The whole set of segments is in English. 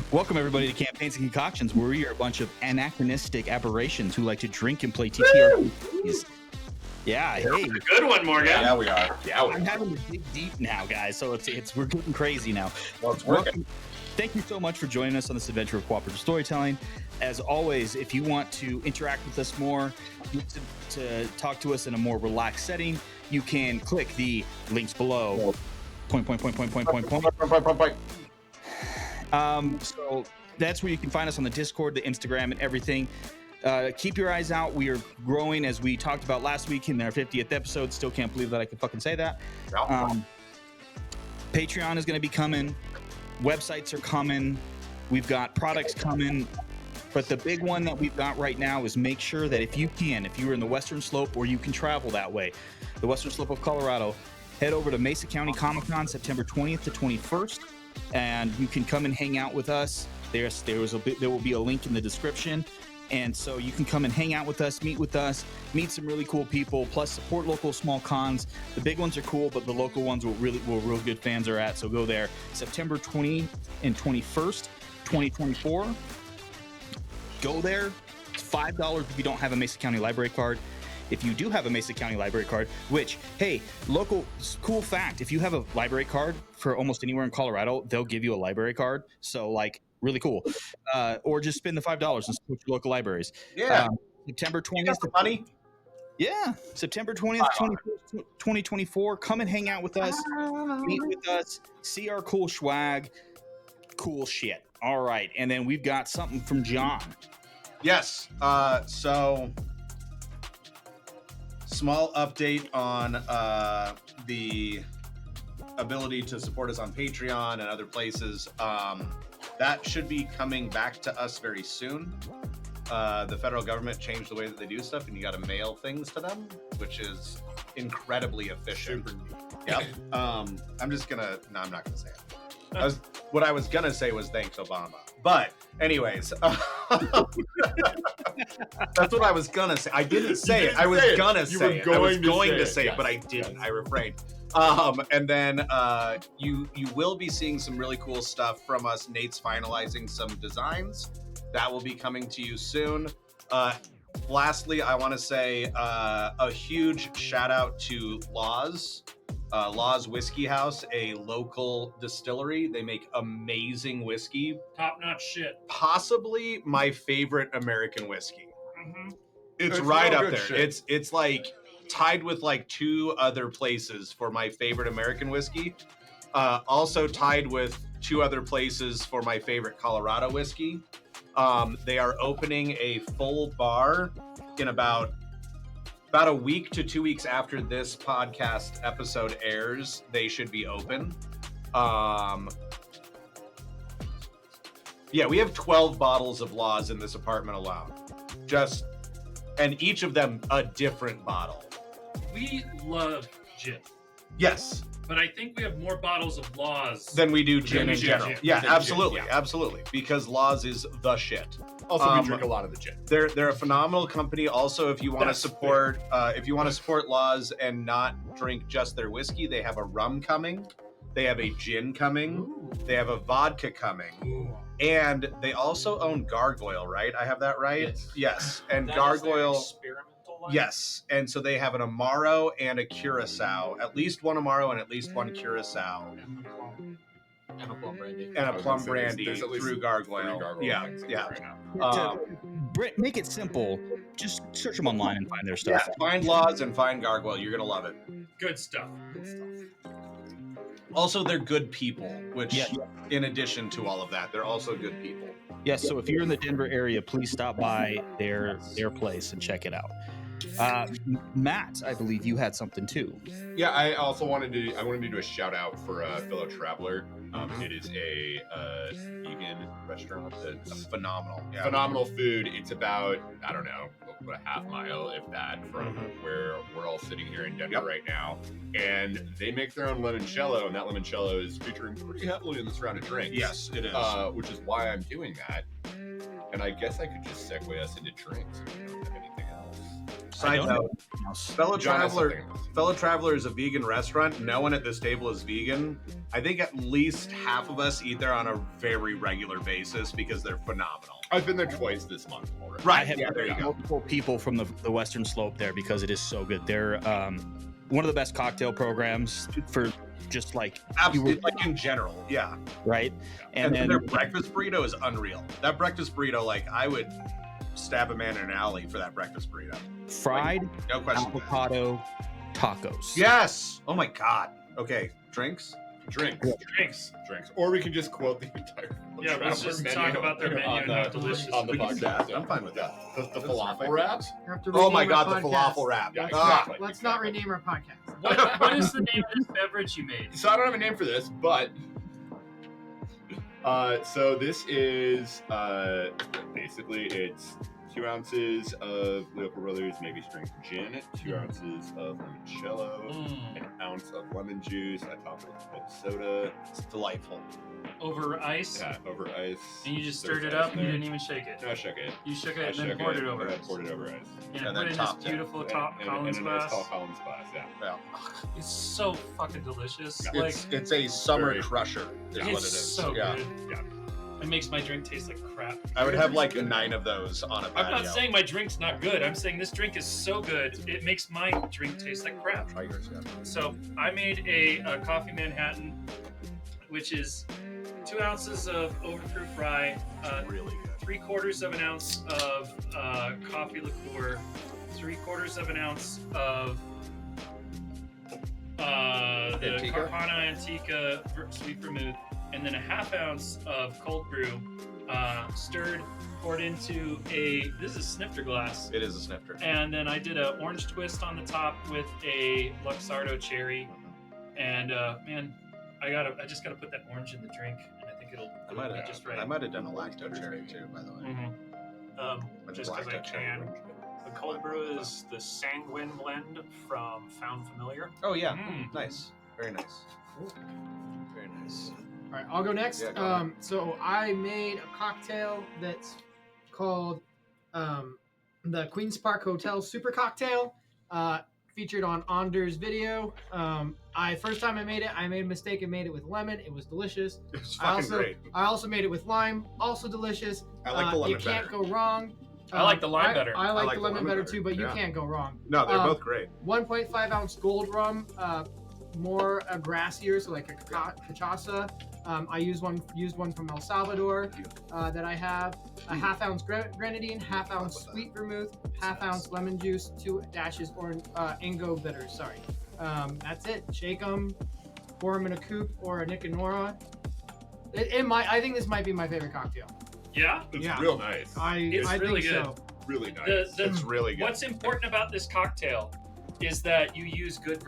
Welcome, everybody, to Campaigns and Concoctions, where we are a bunch of anachronistic aberrations who like to drink and play TTRPGs. Yeah, hey. Good one, Morgan. Yeah, we are. I'm having to dig deep now, guys, so we're getting crazy now. Well, it's working. Thank you so much for joining us on this adventure of cooperative storytelling. As always, if you want to interact with us more, to talk to us in a more relaxed setting, you can click the links below. Point. So that's where you can find us on the Discord, the Instagram, and everything. Keep your eyes out. We are growing, as we talked about last week in our 50th episode. Still can't believe that I can fucking say that. Patreon is going to be coming. Websites are coming. We've got products coming. But the big one that we've got right now is make sure that if you're in the Western Slope or you can travel that way, the Western Slope of Colorado, head over to Mesa County Comic-Con September 20th to 21st, and you can come and hang out with us. There will be a link in the description. And so you can come and hang out with us, meet some really cool people, plus support local small cons. The big ones are cool, but the local ones where real good fans are at. So go there September 20th and 21st, 2024. Go there. It's $5 if you don't have a Mesa County Library card. If you do have a Mesa County Library card, which, hey, local cool fact, if you have a library card for almost anywhere in Colorado, they'll give you a library card. So, like, really cool. Or just spend the $5 and support your local libraries. Yeah. September 20th. You got the money? Yeah. September 20th, 2024. Come and hang out with us. Meet with us. See our cool swag. Cool shit. All right. And then we've got something from John. Yes. So, small update on the ability to support us on Patreon and other places. That should be coming back to us very soon. The federal government changed the way that they do stuff, and you got to mail things to them, which is incredibly efficient. Yep. I'm not gonna say it. What I was gonna say was thanks, Obama. But anyways, that's what I was gonna say. I didn't say it. I was gonna say it. I was going to say it, but I didn't. I refrained. And then you will be seeing some really cool stuff from us. Nate's finalizing some designs that will be coming to you soon. Lastly, I want to say a huge shout out to Law's Whiskey House, a local distillery. They make amazing whiskey. Top-notch shit. Possibly my favorite American whiskey. Mm-hmm. It's right up there. Shit. It's like tied with like two other places for my favorite American whiskey. Also tied with two other places for my favorite Colorado whiskey. They are opening a full bar in about a week to 2 weeks after this podcast episode airs. They should be open. Yeah, we have 12 bottles of Laws in this apartment alone. And each of them a different bottle. We love gin. Yes. But I think we have more bottles of Laws than we do gin in general. Yeah, absolutely. Gin, yeah. Absolutely. Because Laws is the shit. Also, we drink a lot of the gin. They're a phenomenal company. Also, if you want to support Laws and not drink just their whiskey, they have a rum coming. They have a gin coming. Ooh. They have a vodka coming. Ooh. And they also own Gargoyle, right? I have that right? Yes. And Gargoyle. Experimental line? Yes. And so they have an Amaro and a Curacao. At least one Amaro and at least one Curacao. And a plum brandy. And a plum brandy through Gargoyle. Yeah. Make it simple. Just search them online and find their stuff. Yeah, find Laws and find Gargoyle. You're going to love it. Good stuff. Also, they're good people, which in addition to all of that, they're also good people. Yes, so if you're in the Denver area, please stop by their place and check it out. Matt, I believe you had something too. Yeah, I also wanted to do a shout out for a fellow traveler. It is a vegan restaurant that's phenomenal food. It's about, I don't know, a half mile, if that, from where we're all sitting here in Denver right now. And they make their own limoncello, and that limoncello is featuring pretty heavily in this round of drinks. Yes, it is. Which is why I'm doing that. And I guess I could just segue us into drinks if we don't have anything else. Side don't note, know anything else. fellow John has traveler, something else. fellow traveler is a vegan restaurant. No one at this table is vegan. I think at least half of us eat there on a very regular basis because they're phenomenal. I've been there twice this month already. I have Yeah, there you go. multiple people from the Western Slope there because it is so good. They're one of the best cocktail programs for just like Absolutely, like in general, yeah. right. And then their breakfast burrito is unreal. That breakfast burrito, like I would stab a man in an alley for that breakfast burrito. fried No question. avocado tacos. Yes. Oh my god. Okay, drinks. Drinks. Or we can just quote the entire Yeah, let's Traveler just menu talk about their menu on and the- how delicious. on the We can do podcast. that. I'm fine with that. The falafel wraps? You have to Oh my rename our god, the podcast. falafel wrap. Yeah, Ah, exactly. Let's not rename our podcast. What is the name of this beverage you made? So I don't have a name for this, but so this is basically it's 2 ounces of Leopold Brothers Navy Strength Gin, 2 ounces of limoncello, an ounce of lemon juice. I top it with club soda. it's delightful. Over ice? Yeah, over ice. And you just There's stirred it ice up? You there. didn't even shake it? No, I shook it. You shook I it and then shook poured it and over then ice. poured it over ice. And And put then in this topped it. beautiful And Collins a nice glass. tall Collins glass, yeah. Yeah. It's so fucking delicious. Yeah. Like, It's a summer Very- crusher, is what it it's is. so yeah. good. Yeah. It makes my drink taste like crap. I would have like 9 of those on a patio. I'm not saying my drink's not good. I'm saying this drink is so good, it makes my drink taste like crap. Try yours, yeah. So I made a coffee Manhattan, which is 2 ounces of overproof rye, Really good. 3/4 of an ounce of coffee liqueur, 3/4 of an ounce of the Antica? Carpana Antica sweet vermouth, and then a 1/2 ounce of cold brew, stirred, poured into this is a snifter glass. It is a snifter. And then I did an orange twist on the top with a Luxardo cherry. And man, I just gotta put that orange in the drink, and I think it'll be just right. I might have done a lacto cherry too, by the way. Mm-hmm. Just because I Lacto cherry can. orange. The cold brew is the Sanguine blend from Found Familiar. Oh yeah, Mm. nice, very nice, very nice. All right, I'll go next. Yeah, go ahead. So I made a cocktail that's called the Queen's Park Hotel Super Cocktail, featured on Anders' video. First time I made it, I made a mistake and made it with lemon. It was delicious. It's I fucking also great. I also made it with lime, also delicious. I like the lemon You can't better. go wrong. I like the lime better. I like the lemon better too, but you yeah. can't go wrong. No, they're Um, both great. 1.5 ounce gold rum, more grassier, so like a cachaça. I used one from El Salvador that I have. A 1/2 ounce grenadine, 1/2 ounce sweet vermouth, 1/2 ounce lemon juice, 2 dashes or Ingo bitters. Sorry. That's it. Shake them, pour them in a coupe or a Nick and Nora. I think this might be my favorite cocktail. Yeah, It's Yeah. real nice. It's I really think good. so. Really nice. It's really good. What's important about this cocktail is that you use good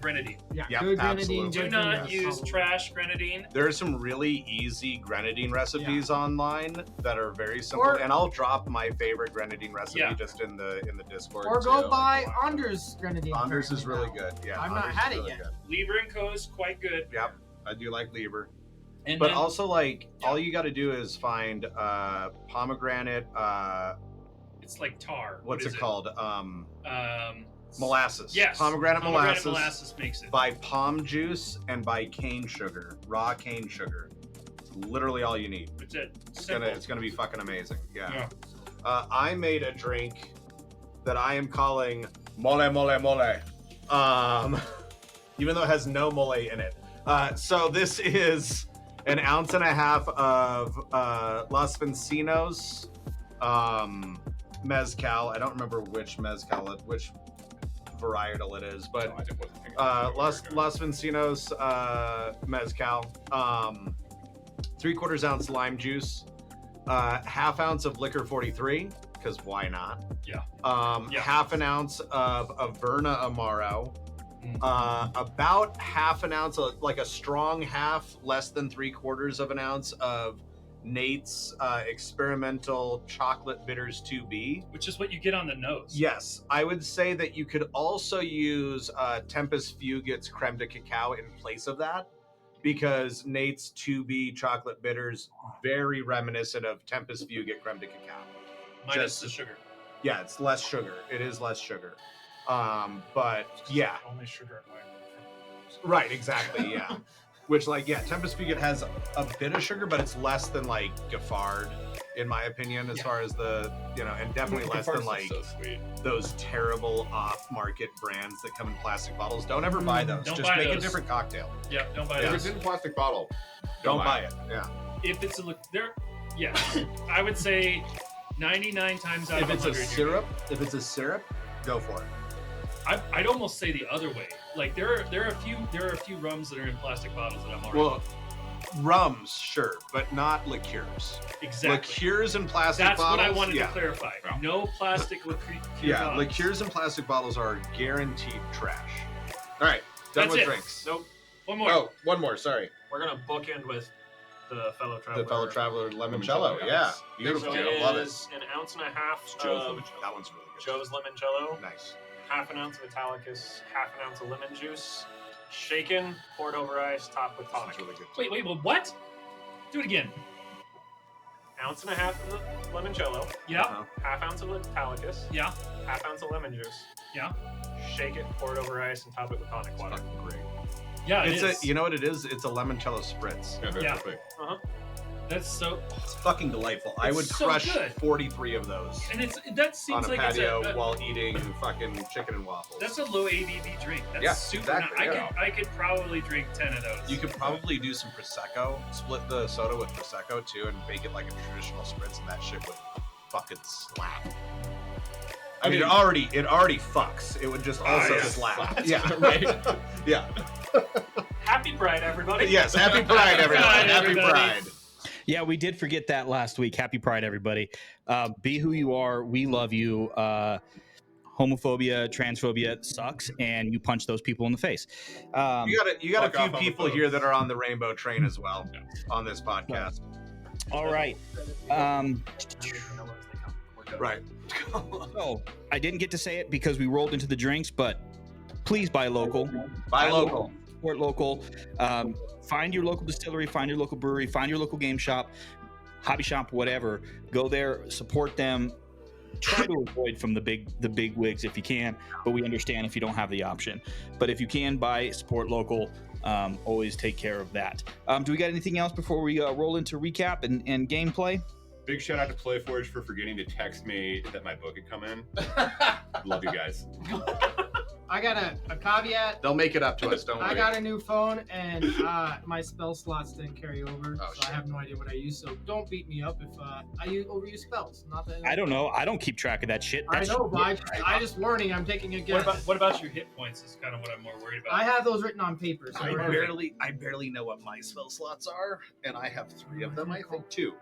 grenadine. Yeah, Yep, good absolutely. grenadine. Do good not vermouth, use probably. trash grenadine. There are some really easy grenadine recipes online that are very simple, Or- and I'll drop my favorite grenadine recipe Yeah. just in the Discord. Or go too. buy Anders grenadine. Anders is really apparently good. Yeah, I've not Anders had is it really yet. good. Lieber & Co. is quite good. Yep, I do like Lieber. And But then, also, like, all you got to do is find pomegranate. it's like tar. What's What is it called? Molasses. Yes. Pomegranate molasses. molasses makes it. Buy palm juice and buy cane sugar, raw cane sugar. It's literally all you need. That's it. It's gonna be fucking amazing. Yeah. Yeah. I made a drink that I am calling mole mole mole. Even though it has no mole in it. So this is an 1.5 ounces of Los Vencinos mezcal. I don't remember which which varietal it is, but No, I wasn't thinking Los Vencinos mezcal, 3/4 ounce lime juice, 1/2 ounce of liquor 43, because why not? Yeah. Yeah. 1/2 ounce of Averna Amaro, about 1/2 ounce, like a strong half, less than 3/4 ounce of Nate's experimental chocolate bitters 2B. Which is what you get on the nose. Yes, I would say that you could also use Tempus Fugit's creme de cacao in place of that, because Nate's 2B chocolate bitters very reminiscent of Tempus Fugit creme de cacao. Minus just- the sugar. Yeah, it's less sugar. It is less sugar. But yeah, Only sugar in my right, exactly. Yeah, which like Tempest Fugit has a bit of sugar, but it's less than like Giffard, in my opinion, as far as the and definitely less than like so sweet. those terrible off-market brands that come in plastic bottles. Don't ever buy those. Don't Just buy make a those. different cocktail. Yeah, don't buy If those. it's in a plastic bottle, Don't buy it. Yeah. If it's yeah, I would say 99 times out If of it's 100. a syrup, go for it. I'd almost say the other way. Like there are a few rums that are in plastic bottles that I'm already. Well, rums, sure, but not liqueurs. Exactly. Liqueurs in plastic That's bottles. what I wanted yeah. to clarify. No plastic liqueur. Yeah, bottles. liqueurs in plastic bottles are guaranteed trash. All right, done That's with it. drinks. Nope. One more. Oh, one more. Sorry, We're gonna bookend with the fellow traveler. the fellow traveler Limoncello, limoncello. Yeah, yes. beautiful. So I love it. is an ounce and a half Joe's of limoncello. That one's really good. Joe's limoncello, Nice. half an ounce of Italicus, half an ounce of lemon juice, shaken, poured over ice, topped with tonic. That's really good. Wait, what? Do it again. Ounce and a half of the limoncello, Yeah, Uh-huh. half ounce of Italicus, yeah, half ounce of lemon juice. yeah, Shake it, pour it over ice, and top it with tonic water. Fucking great. yeah. It's is. you know what it is? It's a limoncello spritz. Yeah, very Yeah. perfect. That's so, It's fucking delightful. I It's would so crush good. 43 of those and that on seems a like patio it's while eating fucking chicken and waffles. that's a low ABV drink. That's Yeah, super. exactly, nice. yeah. I could probably drink 10 of those. You could probably do some prosecco, split the soda with prosecco too, and make it like a traditional spritz, and that shit would fucking slap. I mean, it already fucks. It would just also yeah. slap. Yeah, right. yeah. Happy Pride, everybody! Yes. Happy Pride, everyone. Pride, Happy everybody. Pride. Yeah, we did forget that last week. Happy Pride, everybody. Be who you are. We love you. Homophobia, transphobia sucks, and you punch those people in the face. You got Fuck a few off, people homophobes. here that are on the rainbow train as well on this podcast. All right. Right. So I didn't get to say it because we rolled into the drinks, but please buy local. Buy local. Support local. Find your local distillery, find your local brewery, find your local game shop, hobby shop, whatever. Go there, support them. Try to avoid from the big wigs if you can, but we understand if you don't have the option. But if you can buy, support local. Always take care of that. Do we got anything else before we roll into recap and gameplay? Big shout out to Playforge for forgetting to text me that my book had come in. Love you guys. I got a caveat. They'll make it up to us. Don't worry. I got a new phone and my spell slots didn't carry over, Oh, so shit. I have no idea what I use. So don't beat me up if I overuse spells. Not that I don't know. I don't keep track of that shit. I That's know, but I just warning. I'm taking a guess. What about your hit points? Is kind of what I'm more worried about. I have those written on paper. So I barely know what my spell slots are, and I have 3 of them. I think two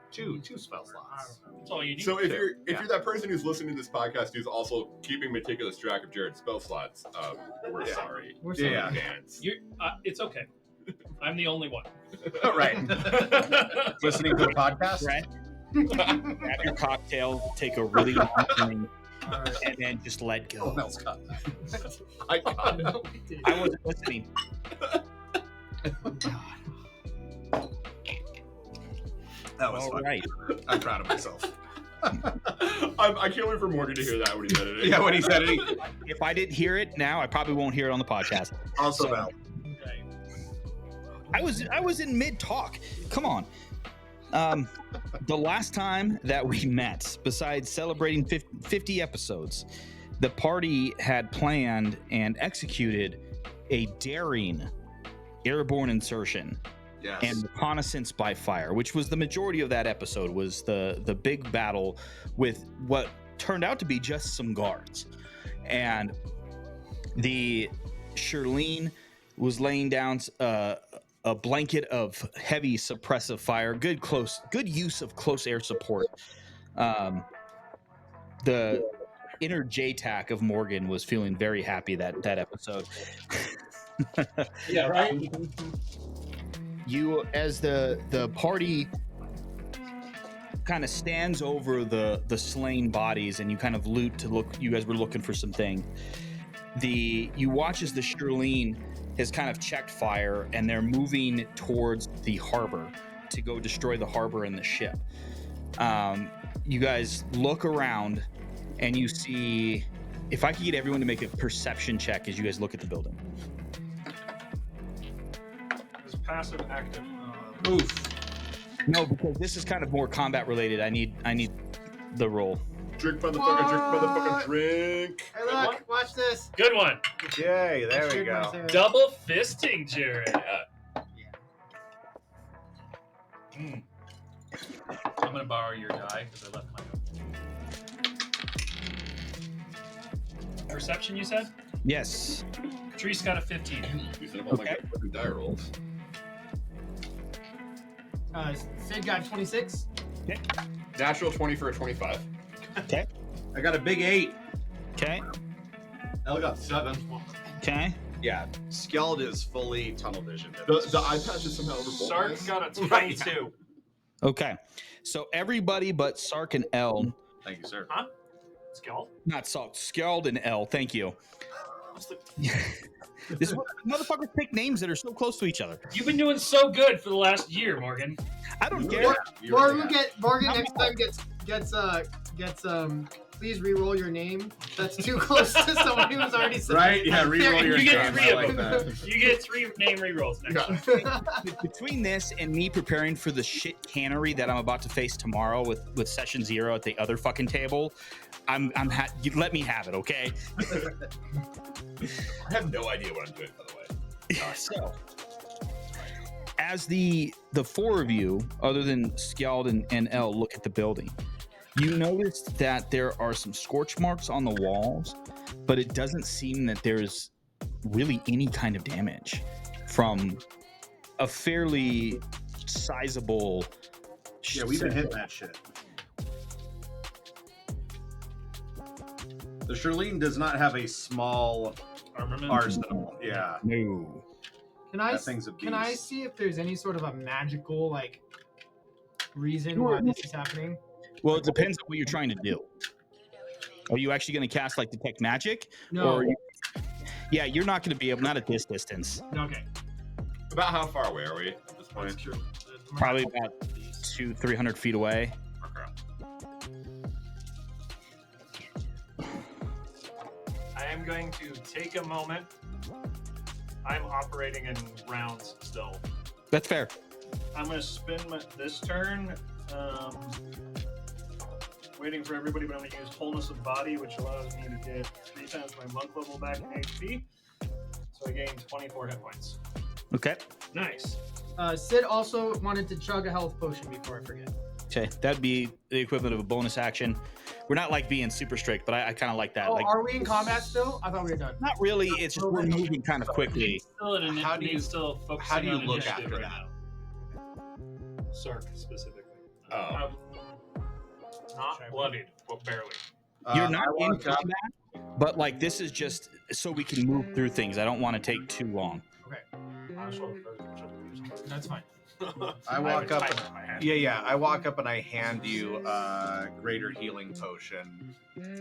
spell slots. That's all you need. So if you're Yeah. that person who's listening to this podcast who's also keeping meticulous track of Jared's spell slots, we're Yeah. sorry. We're in Yeah. advance. It's okay. I'm the only one. Right. Listening to the podcast. Brett, grab your cocktail, take a really long drink, and then just let Oh, go. Mel's cut. I I wasn't listening. That was All fun. right. I'm proud of myself. I can't wait for Morgan to hear that when he's editing. Yeah, when he said it, If I didn't hear it now, I probably won't hear it on the podcast. also So- Mel. I was in mid talk. Come on. The last time that we met, besides celebrating 50 episodes, the party had planned and executed a daring airborne insertion Yes. and reconnaissance by fire, which was the majority of that episode, was the big battle with what turned out to be just some guards. And the Shirlene was laying down a blanket of heavy suppressive fire, good use of close air support. The inner JTAC of Morgan was feeling very happy that episode. Yeah, right. You, as the party kind of stands over the slain bodies, and you kind of loot to look. You guys were looking for some things. You watch as the Shirlene has kind of checked fire, and they're moving towards the harbor to go destroy the harbor and the ship. You guys look around, and you see. If I could get everyone to make a perception check as you guys look at the building. Is passive active? Oof. No, because this is kind of more combat related. I need the roll. Drink, motherfucker, drink. Hey, look, watch this. Good one. Yay, there we Shared my go. Sarah. Double fisting, Jared. I'm gonna borrow your die because I left my own. Perception, you said? Yes. Treese got a 15. You said about my fucking die rolls. Sid got 26. Natural 20 for a 25. Okay. I got a big 8. Okay. Elle got 7. Okay. Yeah, Skeld is fully tunnel vision. The eye patch is somehow over both Sark eyes. got a 22. Okay. So everybody but Sark and L. Thank you, sir. Skill. Not Sark. Skeld and L. Thank you. This is what motherfuckers pick names that are so close to each other. You've been doing so good for the last year, Morgan. I don't care. Morgan next time gets please re-roll your name. That's too close to someone who's already said. Right? Yeah, re-roll your You get name. 3 I like of them. that. You get 3 name rerolls next time. Between this and me preparing for the shit cannery that I'm about to face tomorrow with session 0 at the other fucking table, let me have it, okay? I have no idea what I'm doing, by the way. So, as the 4 of you, other than Skjald and Elle, look at the building, you notice that there are some scorch marks on the walls, but it doesn't seem that there's really any kind of damage from a fairly sizable. Yeah, we've been hitting that shit. The Shirlene does not have a small Armament. arsenal. Yeah. No. Can I That thing's a can I beast. see if there's any sort of a magical reason why this is happening? Well, it depends on what you're trying to do. Are you actually going to cast detect magic? No. Or yeah, you're not going to be able. Not at this distance. Okay. About how far away are we at this point? Probably about 200-300 feet away. I am going to take a moment. I'm operating in rounds still. That's fair. I'm going to spin this turn, waiting for everybody, but I'm going to use Wholeness of Body, which allows me to get 3 times my monk level back in HP. So I gain 24 hit points. Okay. Nice. Sid also wanted to chug a health potion before I forget. Okay, that'd be the equivalent of a bonus action. We're not being super strict, but I kind of like that. Oh, are we in combat still? I thought we were done. Not really. It's just we're moving kind of quickly. Still in How do you- still focusing how do you on look initiative after right that? now. Sark specifically. Oh. Not bloodied, but barely. You're not I in walk up- combat, but this is just so we can move through things. I don't want to take too long. That's fine. I walk up. I walk up and I hand you a greater healing potion.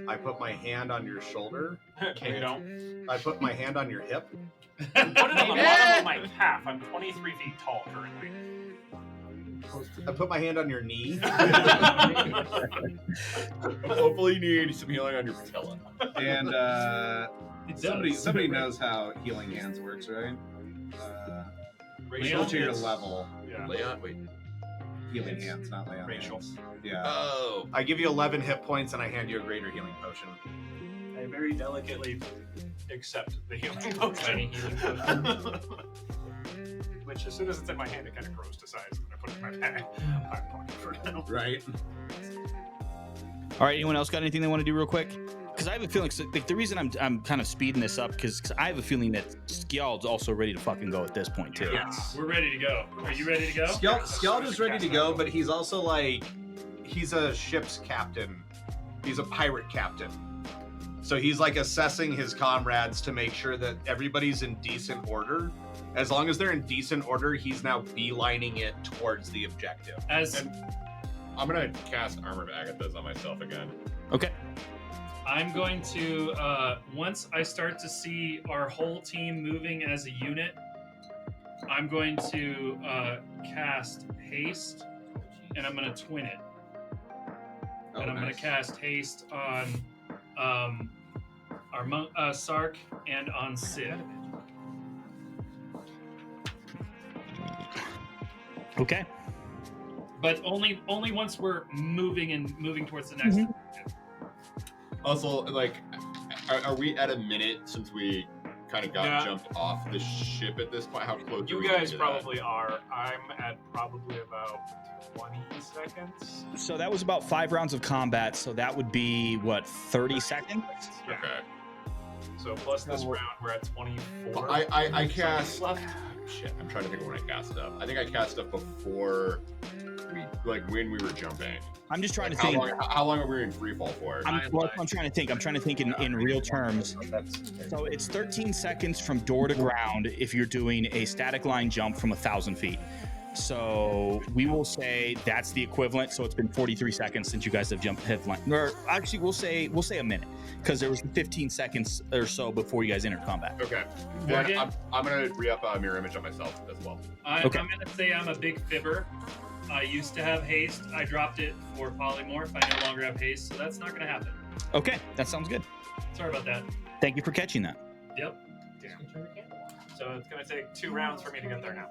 I put my hand on your shoulder. Okay, you don't. I put my hand on your hip. Put it on the bottom of my calf. I'm 23 feet tall currently. I put my hand on your knee. Hopefully you need some healing on your patella. And somebody knows how healing hands works, right? Racial to your level. Yeah. Leon, wait. Healing hands, not Leon. Racial. hands. Yeah. Oh. I give you 11 hit points and I hand you a greater healing potion. I very delicately accept the healing potion. Any healing potion. Which, as soon as it's in my hand, it kind of grows to size, and I put it in my bag. I'm pocket for now. Right. All right. Anyone else got anything they want to do real quick? Because I have a feeling, the reason I'm kind of speeding this up, because I have a feeling that Skjald's also ready to fucking go at this point too. Yes. We're ready to go. Are you ready to go? Skjald is ready to go, but he's also he's a ship's captain. He's a pirate captain. So he's assessing his comrades to make sure that everybody's in decent order. As long as they're in decent order, he's now beelining it towards the objective. I'm gonna cast Armored Agathas on myself again. Okay. I'm going to, once I start to see our whole team moving as a unit, I'm going to cast Haste, and I'm going to twin it. And I'm going to cast Haste on Sark and on Sid. Okay. But only once we're moving towards the next. Also, like, are we at a minute since we kind of got jumped off the ship at this point? How close? You guys probably are. I'm at probably about 20 seconds. So that was about 5 rounds of combat. So that would be what, 30 seconds? Yeah. Okay. So plus this round, we're at 24. I cast. Shit, I'm trying to think of when I cast up. I think I cast up before when we were jumping. I'm just trying to How think. how long are we in free fall for? I'm trying to think. I'm trying to think in real terms. So it's 13 seconds from door to ground if you're doing a static line jump from 1,000 feet. So we will say that's the equivalent. So it's been 43 seconds since you guys have jumped headline. Or actually, we'll say a minute because there was 15 seconds or so before you guys entered combat. Okay. Then I'm gonna re-up mirror image on myself as well. I'm gonna say I'm a big fibber. I used to have haste. I dropped it for polymorph. I no longer have haste, so that's not gonna happen. Okay, that sounds good. Sorry about that. Thank you for catching that. Yep. So it's gonna take 2 rounds for me to get there now,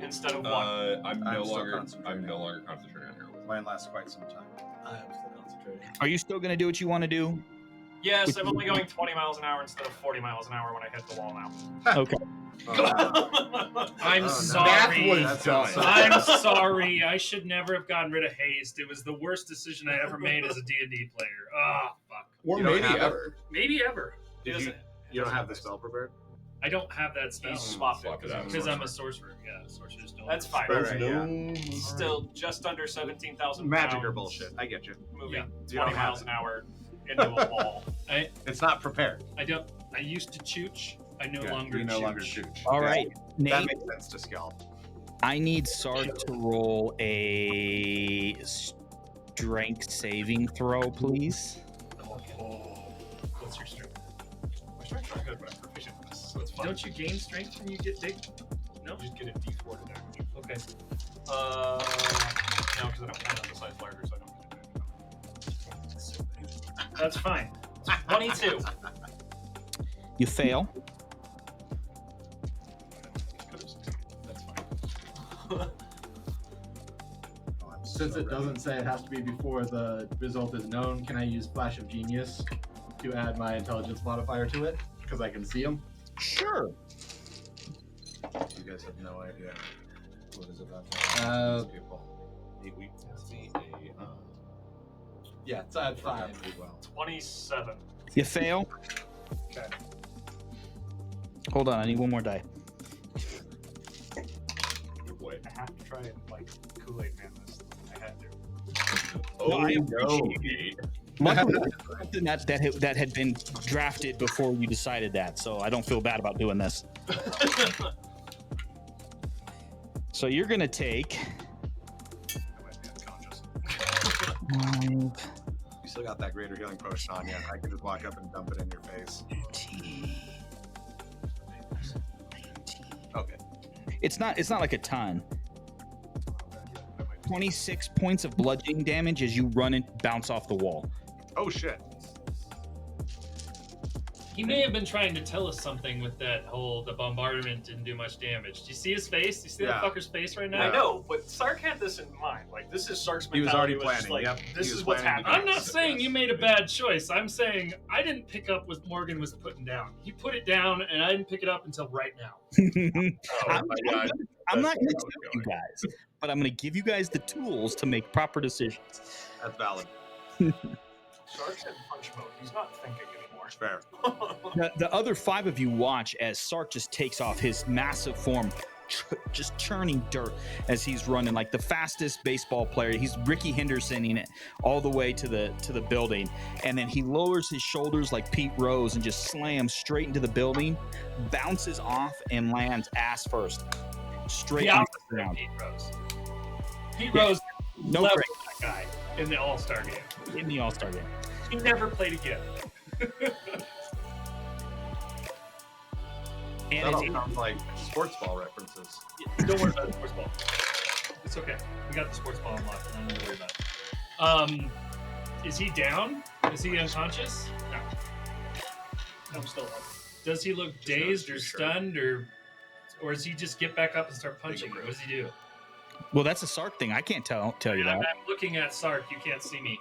instead of 1. I'm no longer concentrating on here. Mine lasts quite some time. I am still concentrating. Are you still going to do what you want to do? Yes, I'm only going 20 miles an hour instead of 40 miles an hour when I hit the wall now. Okay. I'm sorry. That was done. I'm sorry. I should never have gotten rid of haste. It was the worst decision I ever made as a D&D player. Oh, fuck. Or You don't maybe have it? ever. Maybe ever. You don't have the spell prepared? I don't have that spell. He swapped it Swap it out. Because I'm a sorcerer. Yeah, sorcerers don't. That's fine. Right, yeah. Still just under 17,000 Magic pounds. or bullshit. I get you. Moving Yeah. 20 don't miles have an hour into a wall. It's not prepared. I used to chooch. I no Yeah, longer you no chooch. longer shoot. All right, That Nate. makes sense to scalp. I need Sark to roll a strength saving throw, please. What's your strength? My strength's not good, but I'm proficient in this, so it's fine. Don't you gain strength when you get big? No? You just get a D4 to damage. Okay. No, because I don't have the size larger, so I don't get it. That's fine. 22. You fail. That's fine. Since it doesn't say it has to be before the result is known, can I use Flash of Genius to add my intelligence modifier to it? Because I can see them. Sure. You guys have no idea what is about to Uh, happen to these people. 8 weeks. Yeah, it's at 5. 27. You fail. Okay. Hold on, I need one more die. Good boy. I have to try and Kool-Aid man this. I had to. No, I appreciate it. Luckily, something that had been drafted before you decided that, so I don't feel bad about doing this. So you're gonna take. I might be unconscious. 5, You still got that greater healing potion on you. I can just walk up and dump it in your face. 18, 19. Okay. It's not like a ton. 26 points of bludgeoning damage as you run and bounce off the wall. Oh shit. He may have been trying to tell us something with that the bombardment didn't do much damage. Do you see his face? Do you see that fucker's face right now? I know, but Sark had this in mind. This is Sark's He mentality. was already planning. Just Yep. This He was is what's planning to happening. I'm not saying you made a bad choice. I'm saying I didn't pick up what Morgan was putting down. He put it down, and I didn't pick it up until right now. I'm my God. not going to That's tell where I you was guys, but I'm going to give you guys the tools to make proper decisions. That's valid. Sark's in punch mode. He's not thinking anymore. Fair. The other 5 of you watch as Sark just takes off his massive form, just churning dirt as he's running like the fastest baseball player. He's Ricky Hendersoning it all the way to the building, and then he lowers his shoulders like Pete Rose and just slams straight into the building, bounces off and lands ass first, straight The on opposite the of ground. Pete Rose. Pete Rose No leveled break that guy in the All-Star game. in the All-Star game. He never played again. And That all it's, sounds like sports ball references. Don't worry about the sports ball. It's okay. We got the sports ball unlocked. I don't need to worry about it. Is he down? Is he unconscious? No. I'm still up. Does he look Just dazed notice or for sure. stunned, or does he just get back up and start punching you? What does he do? Well, that's a Sark thing. I can't tell you I'm that. looking at Sark. You can't see me.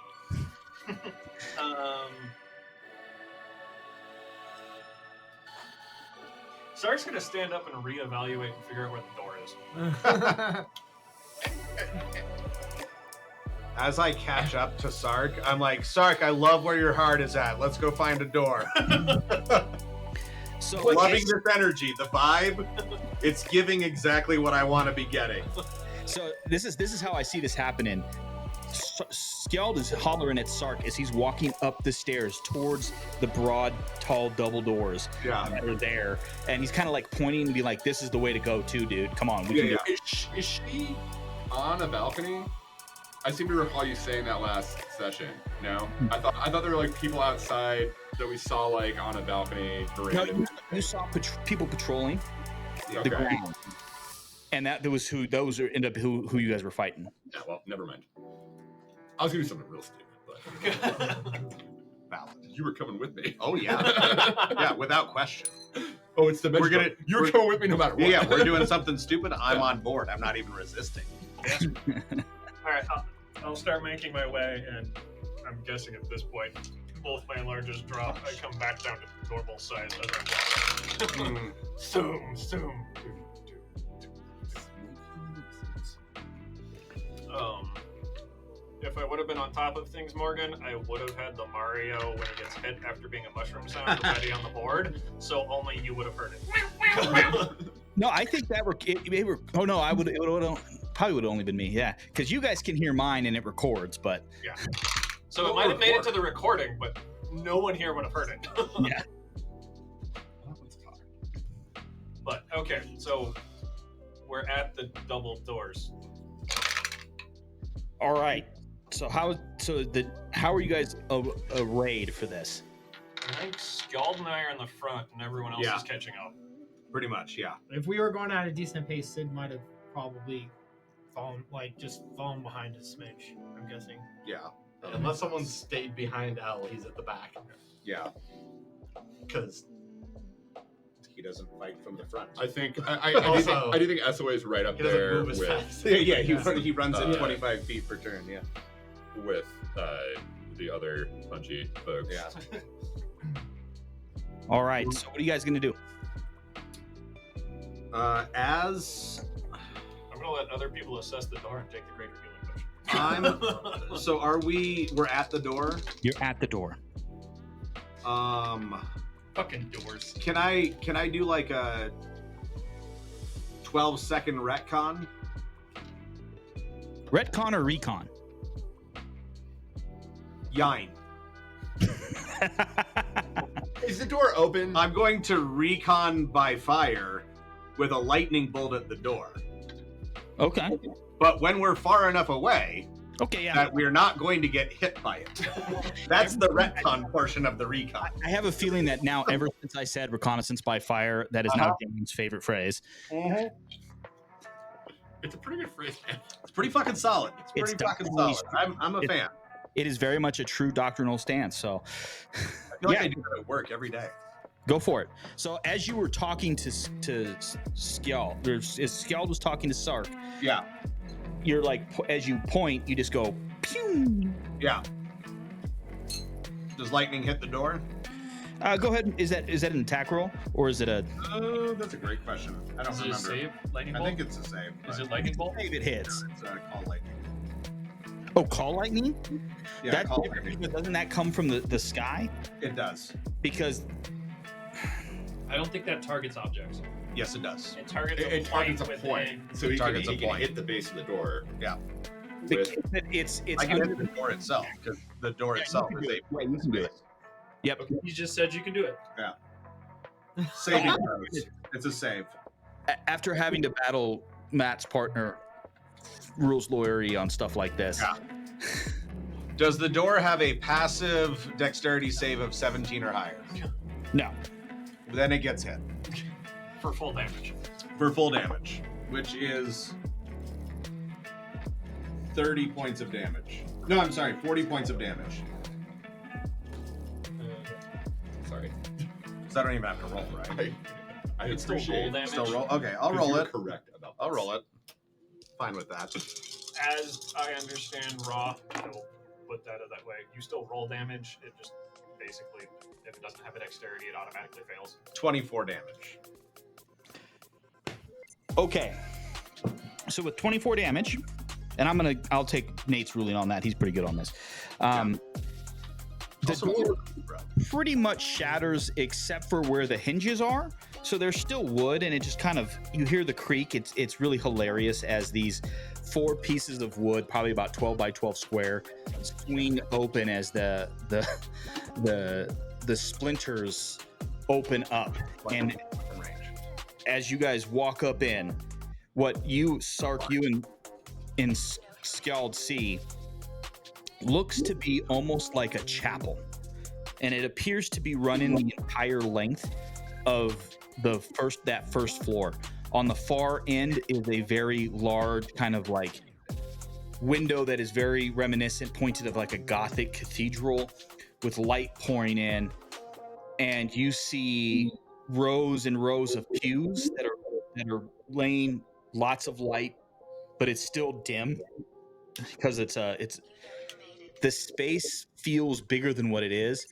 Sark's gonna stand up and reevaluate and figure out where the door is. As I catch up to Sark, I'm like, Sark, I love where your heart is at. Let's go find a door. So Loving this energy, the vibe. It's giving exactly what I want to be getting. So this is how I see this happening. Skjald is hollering at Sark as he's walking up the stairs towards the broad, tall double doors Yeah. that are there, and he's kind of like pointing and be like, "This is the way to go, too, dude. Come on, we can do it." Is she on a balcony? I seem to recall you saying that last session. No, I thought there were like people outside that we saw like on a balcony. No, you saw people patrolling the ground, and those ended up who you guys were fighting. Yeah, well, never mind. I was gonna do something real stupid, but Valid. you were coming with me. Oh yeah, yeah, without question. Oh, it's the We're gonna- You're we're- coming with me no matter what. Yeah, we're doing something stupid. I'm on board. I'm not even resisting. All right, I'll start making my way, and I'm guessing at this point, both my enlarges drop. I come back down to normal size as I'm walking. Zoom. If I would have been on top of things, Morgan, I would have had the Mario when he gets hit after being a mushroom sound already on the board, so only you would have heard it. No, I think that were. Oh no, I would. It would probably would have only been me. Yeah, because you guys can hear mine and it records, but Yeah. So it might have made it to the recording, but no one here would have heard it. yeah. But okay, so we're at the double doors. All right. So how are you guys arrayed for this? I think Skjald and I are in the front, and everyone else Yeah. is catching up. Pretty much, yeah. If we were going at a decent pace, Sid might have probably fallen behind a smidge, I'm guessing. Yeah. Unless someone stayed behind L, he's at the back. Yeah. Because He doesn't fight from the front. I think Also- I do think SOA is right up he doesn't there move as with fast. Yeah, he runs at Yeah. 25 feet per turn. Yeah. with the other punchy folks. Yeah. All right. So what are you guys gonna do? As I'm gonna let other people assess the door and take the greater healing potion. so are we? We're at the door. You're at the door. Fucking doors. Can I do like a 12-second retcon? Retcon or recon? Yine. Is the door open? I'm going to recon by fire with a lightning bolt at the door. Okay. But when we're far enough away Okay. Yeah. that we're not going to get hit by it. That's the retcon portion of the recon. I have a feeling that now, ever since I said reconnaissance by fire, that is now Damon's favorite phrase. It's a pretty good phrase, man. It's pretty fucking solid. It's It's pretty fucking definitely solid. I'm a fan. It is very much a true doctrinal stance. So, I feel like I do that at work every day. go for it. So, as you were talking to Skjald, as Skjald was talking to Sark, Yeah. you're like, as you point, you just go, pew. Yeah. Does lightning hit the door? Go ahead. Is that an attack roll or is it a? That's a great question. I don't Is it a remember. save? Lightning I bolt? think it's a save. Is but it lightning bolt? Save it hits. It's call lightning. Oh, call lightning. Yeah, That's call different, lightning. because doesn't that come from the sky? It does. Because I don't think that targets objects. Yes, it does. It targets It targets a within- point, so he targets a can point. hit the base of the door. Yeah. With, it's I can under hit the door itself because the door Yeah, itself you can is do a it. Yeah, you can do it. Yep. You just said you can do it. saving throws. It's a save. After having to battle Matt's partner, rules lawyery on stuff like this. Yeah. Does the door have a passive dexterity save of 17 or higher? No. Then it gets hit for full damage. for full damage, which is 30 points of damage. No, I'm sorry, 40 points of damage. So I don't even have to roll, right? I It's still roll appreciate damage. Still roll. Okay, I'll roll you're it. correct about that. I'll roll it. Fine with that. As I understand Raw, I will put that that way. You still roll damage. It just basically, if it doesn't have a dexterity, it automatically fails. 24 damage. Okay. So with 24 damage, and I'll take Nate's ruling on that. He's pretty good on this. The Also, door pretty much shatters except for where the hinges are. So there's still wood, and it just kind of, you hear the creak. It's really hilarious as these 4 pieces of wood, probably about 12 by 12 square, swing open as the splinters open up. And as you guys walk up in, what you, Sark, you and Skald see looks to be almost like a chapel, and it appears to be running the entire length of that first floor. On the far end is a very large kind of like window that is very reminiscent, pointed of like a Gothic cathedral with light pouring in, and you see rows and rows of pews that are laying lots of light, but it's still dim because it's the space feels bigger than what it is.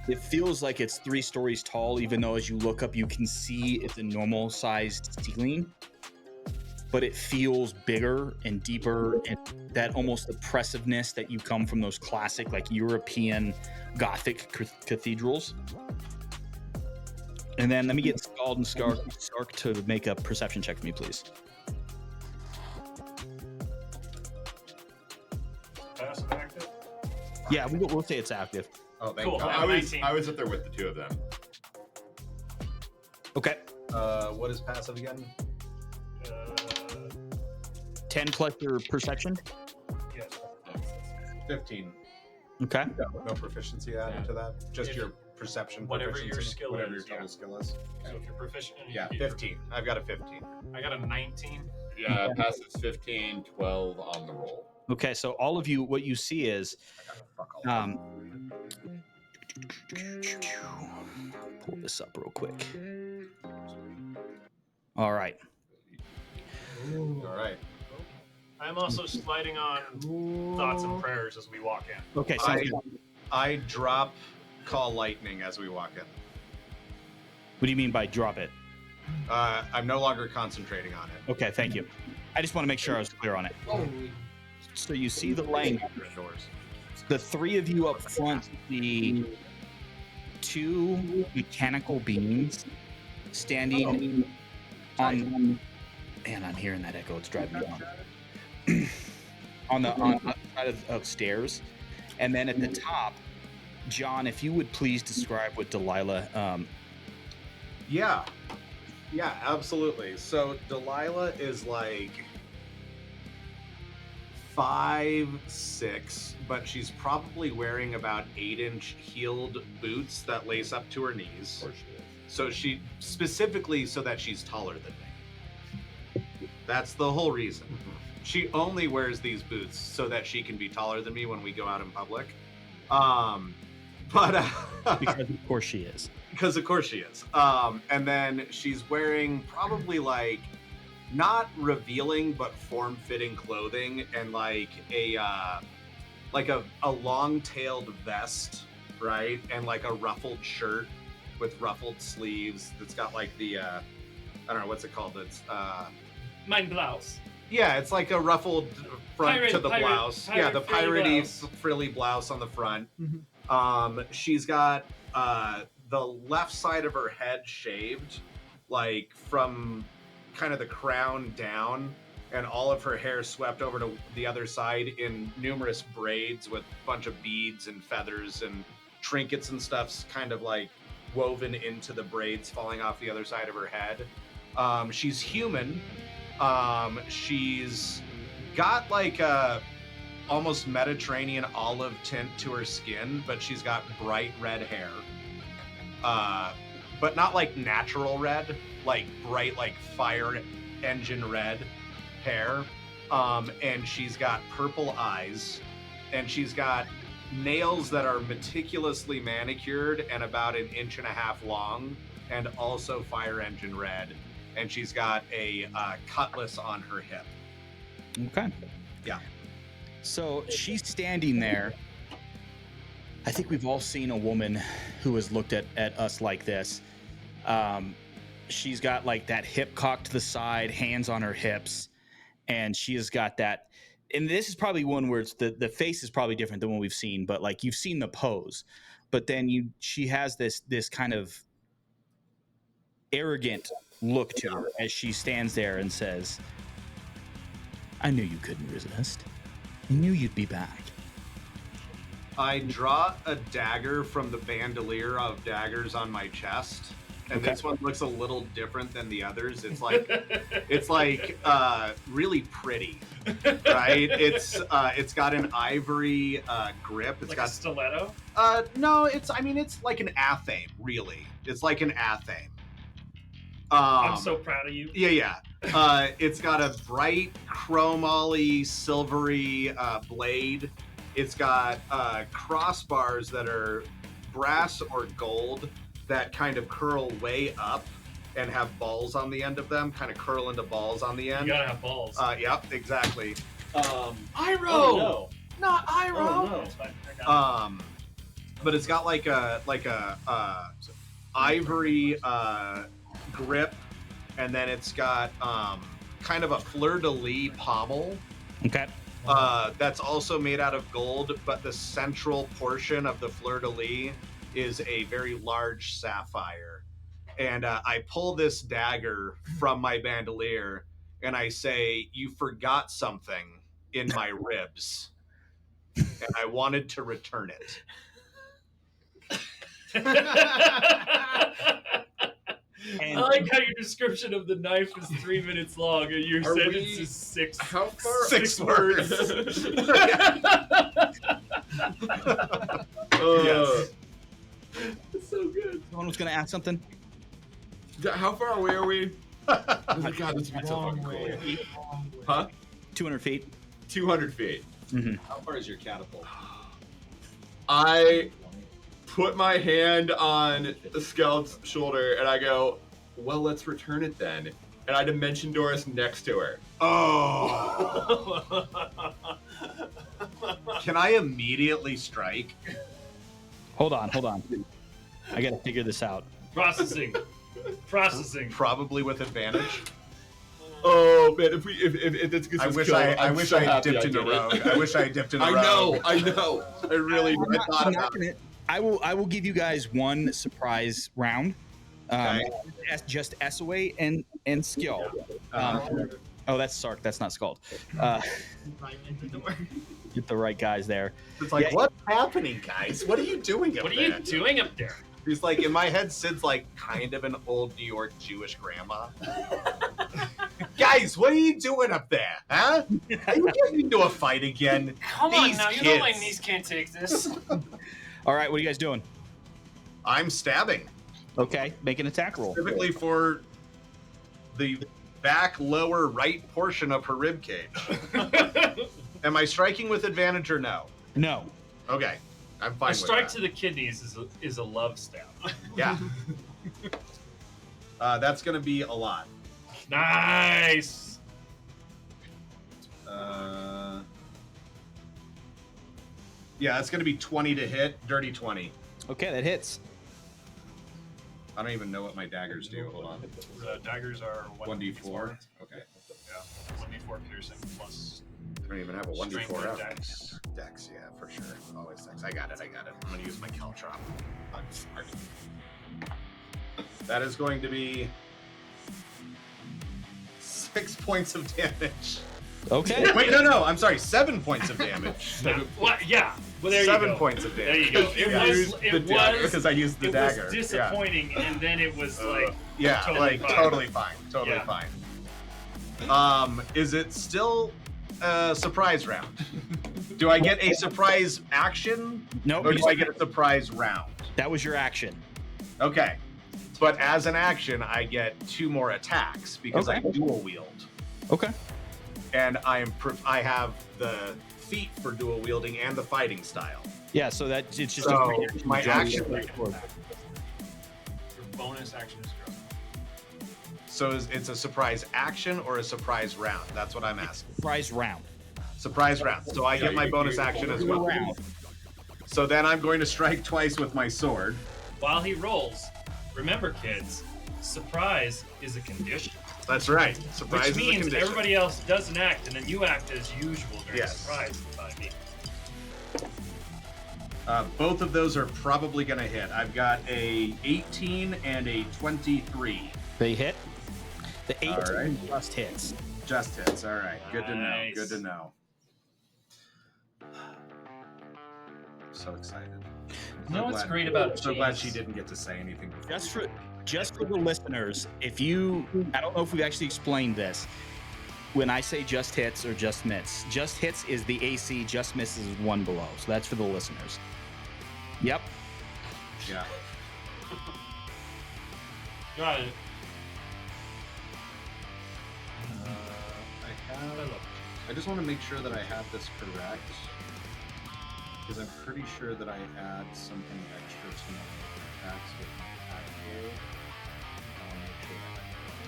It feels like it's 3 stories tall, even though as you look up, you can see it's a normal sized ceiling, but it feels bigger and deeper, and that almost oppressiveness that you come from those classic like European Gothic cathedrals. And then let me get Skald and Sark to make a perception check for me, please. Passive active. Yeah, we'll say it's active. Oh, thank Cool. God. I was up there with the 2 of them. Okay. What is passive again? 10 plus your perception. Yes. 15. Okay. No proficiency added to that. Just If- your perception. whatever proficiency, your skill whatever is, your total skill is. So if you're proficient in Yeah, you- 15. I've got a 15. I got a 19. Yeah, passive's 15, 12 on the roll. Okay, so all of you, what you see is, Fuck all. pull this up real quick. All right. All right. I'm also sliding on thoughts and prayers as we walk in. Okay, so I drop call lightning as we walk in. what do you mean by drop it? I'm no longer concentrating on it. Okay, thank you. I just want to make sure I was clear on it. Holy. So you see the lane. Doors. The 3 of you up front see 2 mechanical beings standing on. Man, I'm hearing that echo. It's driving me down. on the side of stairs, and then at the top, John, if you would please describe what Delilah. Yeah, absolutely. So Delilah is like 5'6", but she's probably wearing about 8-inch heeled boots that lace up to her knees. Of course she is. So she specifically so that she's taller than me. That's the whole reason. She only wears these boots so that she can be taller than me when we go out in public. Because of course she is. Because of course she is. And then she's wearing probably like not revealing but form-fitting clothing and like a long-tailed vest, right? And like a ruffled shirt with ruffled sleeves that's got like the I don't know what's it called. It's Mein Blouse. yeah, it's like a ruffled front to the blouse. Yeah, the frilly piratey blouse. frilly blouse on the front. Mhm. She's got the left side of her head shaved, like from kind of the crown down, and all of her hair swept over to the other side in numerous braids with a bunch of beads and feathers and trinkets and stuff's kind of like woven into the braids falling off the other side of her head. She's human. She's got like a almost Mediterranean olive tint to her skin, but she's got bright red hair. But not like natural red, like bright, like fire engine red hair. And she's got purple eyes, and she's got nails that are meticulously manicured and about 1.5 inches long, and also fire engine red. And she's got a cutlass on her hip. Okay. Yeah. So she's standing there. I think we've all seen a woman who has looked at us like this. She's got like that hip cocked to the side, hands on her hips, and she has got that. And this is probably one where it's the face is probably different than what we've seen, but like you've seen the pose, but then she has this kind of arrogant look to her as she stands there and says, "I knew you couldn't resist. I knew you'd be back." I draw a dagger from the bandolier of daggers on my chest, and Okay. this one looks a little different than the others. It's like really pretty, right? It's got an ivory grip. It's Like got a stiletto. no. It's like an athame, really. It's like an athame. I'm so proud of you. Yeah. It's got a bright chromoly silvery blade. It's got crossbars that are brass or gold that kind of curl way up and have balls on the end of them, kind of curl into balls on the You end. gotta have balls. Yep, exactly. Iroh! Oh, no. Not Iroh! Oh, no. It's fine. I got it. But it's got like a ivory grip, and then it's got kind of a fleur-de-lis pommel. Okay. That's also made out of gold, but the central portion of the fleur-de-lis is a very large sapphire. And I pull this dagger from my bandolier, and I say, "You forgot something in my ribs, and I wanted to return it." And I like how your description of the knife is 3 minutes long and your Are sentence we- is 6. How far? 6 words. Yes. It's so good. someone was going to ask something. How far away are we? Oh my god, this would be so Long fucking way. cool. Huh? 200 feet. 200 feet. How far is your catapult? I put my hand on the Scout's shoulder and I go, "Well, let's return it then." And I dimension Doris next to her. Oh. Can I immediately strike? Hold on. I got to figure this out. Processing. Probably with advantage. Oh man, if it's I wish I had dipped in the road. I wish I had dipped in the I road. know. I really I thought I'm about not gonna, I will give you guys one surprise round. Okay. Just SOA and skill. Oh, that's Sark. That's not Scald. Right into the door. Get the right guys there. It's like, Yeah. what's happening, guys? What are you doing up What are there? you doing up there? He's like, in my head, Sid's like kind of an old New York Jewish grandma. Guys, what are you doing up there? Huh? Are you getting into a fight again? Come These on now, you know my kids. niece can't take this. All right, what are you guys doing? I'm stabbing. Okay, make an attack roll. Specifically for the back lower right portion of her rib cage. Am I striking with advantage or no? No. Okay. I'm fine A with strike that. to the kidneys is a love stab. Yeah. That's going to be a lot. Nice. Yeah, it's going to be 20 to hit. Dirty 20. Okay, that hits. I don't even know what my daggers do. Hold on. The daggers are 1d4. Okay. Yeah, 1d4 piercing plus I don't even have a strength 1d4 and out. dex. Dex, yeah, for sure. Always Dex. I got it. I'm going to use my Caltrop. I'm smart. That is going to be 6 points of damage. Okay. Wait, no. I'm sorry. 7 points of damage. What? Yeah. Well, there you 7 go. points of There damage. you go. Because I used the it dagger. was disappointing, and then it was like Yeah, Totally fine. totally fine. Totally Yeah. fine. Is it still a surprise round? Do I get a surprise action? No, Or do I get a surprise round? that was your action. Okay. But as an action, I get 2 more attacks because I Okay. dual wield. Okay. and I have the feat for dual wielding and the fighting style. Yeah, so that it's just So a free my action. Your bonus action is growth. So it's a surprise action or a surprise round? That's what I'm asking. surprise round. Surprise round. So I get my bonus action as well. Round. So then I'm going to strike twice with my sword. While he rolls, remember, kids, surprise is a condition. That's right. Surprise Which is a means condition. everybody else doesn't act, and then you act as usual during Yes. surprise. By me. Both of those are probably going to hit. I've got a 18 and a 23. They hit. The 18 All right. just hits. Just hits. All right. Good to know. Nice. Good to know. So excited. You know what's glad- great about So glad James? she didn't get to say anything before. Just for the listeners, if you, I don't know if we've actually explained this. When I say just hits or just hits is the AC, just misses is one below. So that's for the listeners. Yep. Yeah. Got it. I just want to make sure that I have this correct. Because I'm pretty sure that I had something extra to my attacks with my attack roll. I'll make sure that I have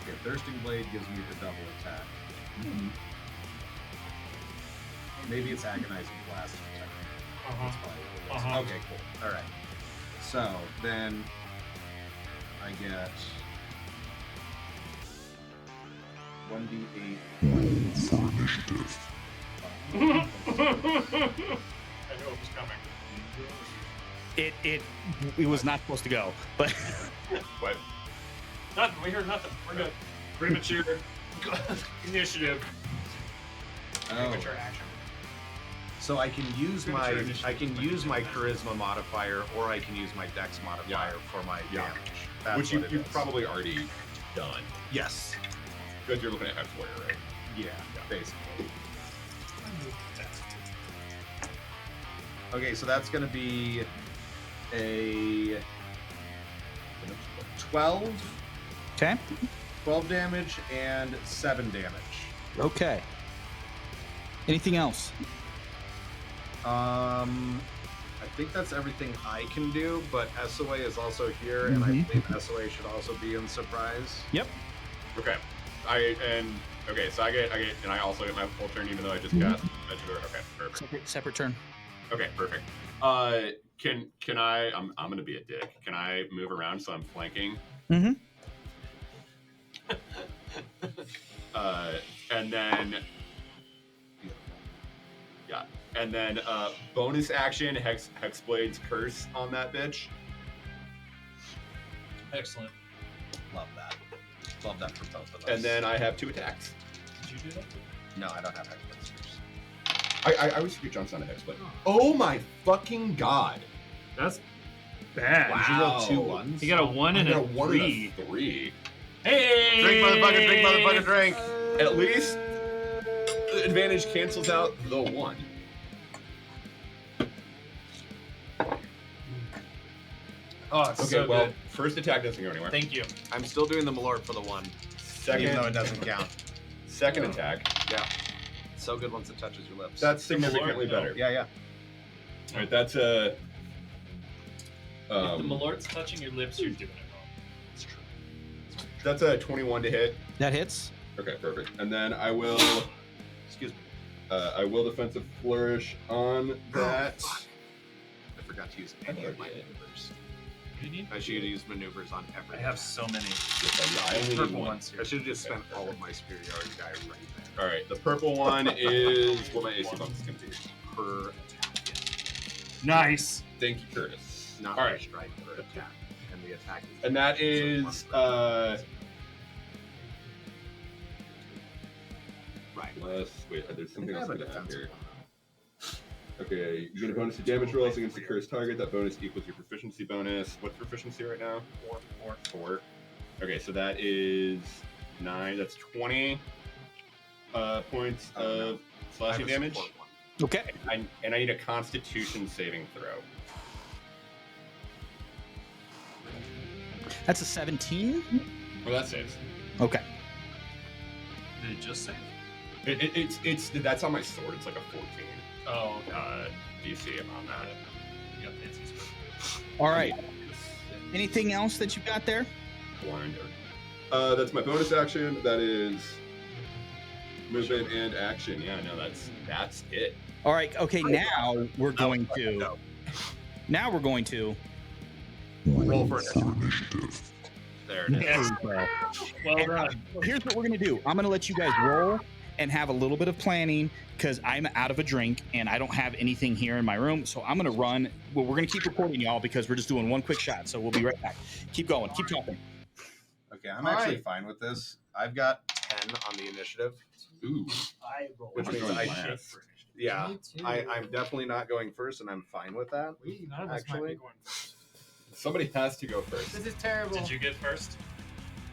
it. Okay, Thirsting Blade gives me the double attack. Maybe it's Agonizing Blast. That's probably what it is. Uh-huh. Okay, cool. Alright. So, then I get 1d8. I knew it was coming. It was not supposed to go, but What? Nothing. We heard nothing. We're good. Premature initiative. Oh. Premature action. So I can use my Premature initiative. charisma modifier, or I can use my dex modifier for my Yeah. damage. That's Which what it you've is. probably already done. Yes. Because you're looking at Hex Warrior, right? Yeah, basically. Okay, so that's going to be a 12, okay. 12 damage and 7 damage. Okay. Anything else? I think that's everything I can do, but SOA is also here, and I believe SOA should also be in surprise. Yep. Okay. So I get, and I also get my full turn, even though I just cast Magic Order. Okay, perfect. Separate turn. Okay, perfect. Can I? I'm gonna be a dick. Can I move around so I'm flanking? Mm-hmm. And then, yeah, and then bonus action Hexblade's Curse on that bitch. Excellent. Love that. Love that for both of us. And then I have 2 attacks. Did you do that? No, I don't have Hexblade's Curse. I always forget John's on a Hexblade. Oh my fucking god! That's bad. Did you roll 2 ones? He got a 1 and I got a a 1 3. and a 3. Hey! Drink, motherfucker, drink, motherfucker, drink! At least the advantage cancels out the 1. Oh, it's Okay, so well, good. first attack doesn't go anywhere. Thank you. I'm still doing the Malort for the 1, even though it doesn't count. Second attack. Yeah. It's so good once it touches your lips. That's significantly Malort, better. Yeah, yeah. All right, that's a. If the Malort's touching your lips, you're doing it wrong. It's true. That's a 21 to hit. That hits. Okay, perfect. And then I will. Excuse me. I will defensive flourish on that. I forgot to use any of my maneuvers. What do you need? I should use maneuvers on I every. have so many. I only need Purple one. ones here. I should have just spent all of my superiority die right there. All right, the purple one is what my AC bonus is going to be. Per attack. Nice. Thank you, Curtis. Not All per right, strike, per attack. And the attack is. and that is Right. wait. There's I something think I else have I'm a gonna have defensive here. one. Okay, you get a bonus to damage rolls against the cursed target. That bonus equals your proficiency bonus. What's proficiency right now? 4. Okay, so that is 9. That's 20 points Oh, of no. slashing I have a damage. support one. Okay. And I need a Constitution saving throw. That's a 17. Well, that saves. Okay. Did it just save? It's that's on my sword. It's like a 14 Oh, okay. DC on that. You got fancy sword. All right. Anything else that you got there? Blinder. That's my bonus action. That is movement and action. Yeah, no, that's it. All right. Okay. Now we're going to. Now we're going to. Roll for initiative. There it is. Yes. Well done. Here's what we're gonna do. I'm gonna let you guys roll and have a little bit of planning because I'm out of a drink and I don't have anything here in my room. So I'm gonna run. Well, we're gonna keep recording, y'all, because we're just doing one quick shot. So we'll be right back. Keep going. Keep talking. Okay, I'm actually fine with this. I've got 10 on the initiative. Ooh. Which I'm means going I last. should. Yeah, Me too. I'm definitely not going first, and I'm fine with that. None of us might Actually. be going first. Somebody has to go first. This is terrible. Did you get first?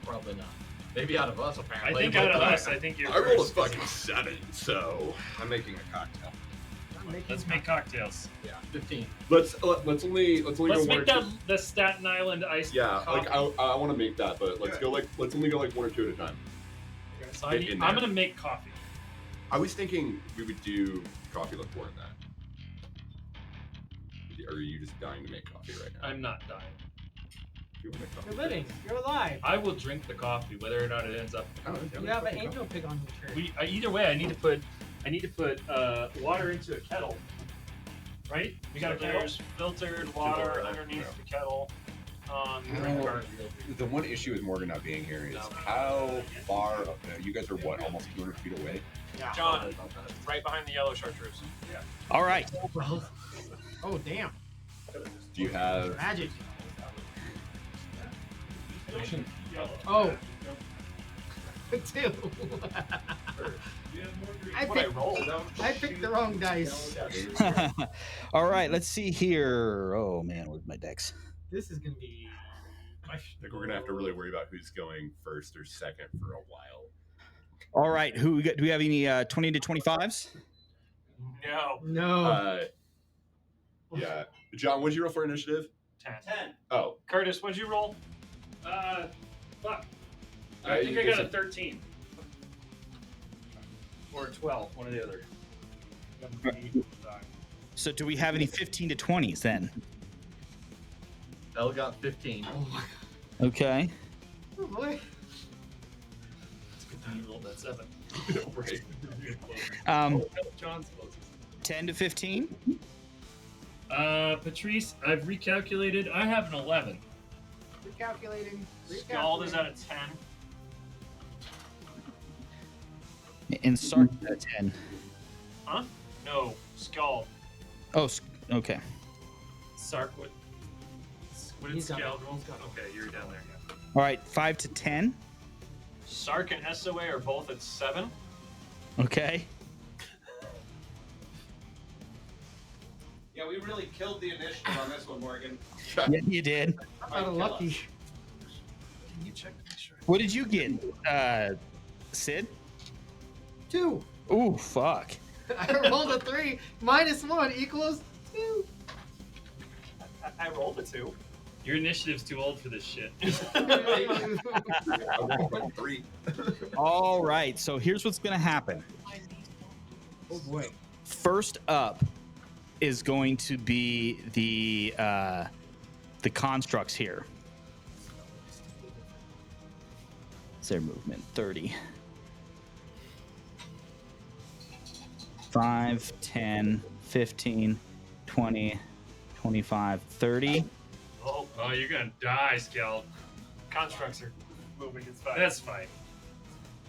Probably not. Maybe out of us, I apparently. think out of us, I think you're I rolled a first. fucking 7, so I'm making a cocktail. I'm making Let's make cocktails. Yeah, 15. let's only Let's go make one or that two. the Staten Island iced Yeah, coffee. like I want to make that, but let's only go like 1 or 2 at a time. So I need, in I'm there. gonna make coffee. I was thinking we would do coffee before that. Or are you just dying to make coffee right now? I'm not dying. If you wanna make coffee, You're living. You're alive. I will drink the coffee, whether or not it ends up. Oh, okay. You have an angel pig on your shirt. Either way, I need to put water into a kettle. Right? We got So a there's kettle. filtered water underneath the kettle. The one issue with Morgan not being here is how far up you guys are what, almost 200 feet away? Yeah. John, right behind the yellow chartreuse. All right. Oh damn! Do you have Magic. Oh. Two. I picked the wrong dice. All right. Let's see here. Oh man, where's my decks? This is gonna be. I think we're gonna have to really worry about who's going first or second for a while. All right. Do we have any 20 to 25s? No. No. Yeah, John, what'd you roll for initiative? 10. Oh, Curtis, what'd you roll? Fuck. Uh, I think you I got get a 13. Or a 12, one or the other. So do we have any 15 to 20s then? Elle got 15. Okay. Oh boy. It's a good thing you rolled that 7. right. John's closest. 10 to 15. Patrice, I've recalculated. I have an 11. Recalculating. Scald is at a 10. And Sark at a 10. Huh? No. Scald. Oh, okay. Sark, what did He's got Scald it. roll? He's got it. Okay, you're down there. All right. 5 to 10. Sark and SOA are both at 7. Okay. Yeah, we really killed the initiative on this one, Morgan. Yeah, you did. I got a lucky. Can you check to make sure? What did you get, Sid? 2. Ooh, fuck. I rolled a 3. -1 equals 2. I rolled a 2. Your initiative's too old for this shit. I rolled like 3. All right. So here's what's gonna happen. Oh boy. First up is going to be the constructs here. It's their movement 30. 5, 10, 15, 20, 25, 30. Oh, you're gonna die, Scald. Constructs are moving. It's fine. That's fine.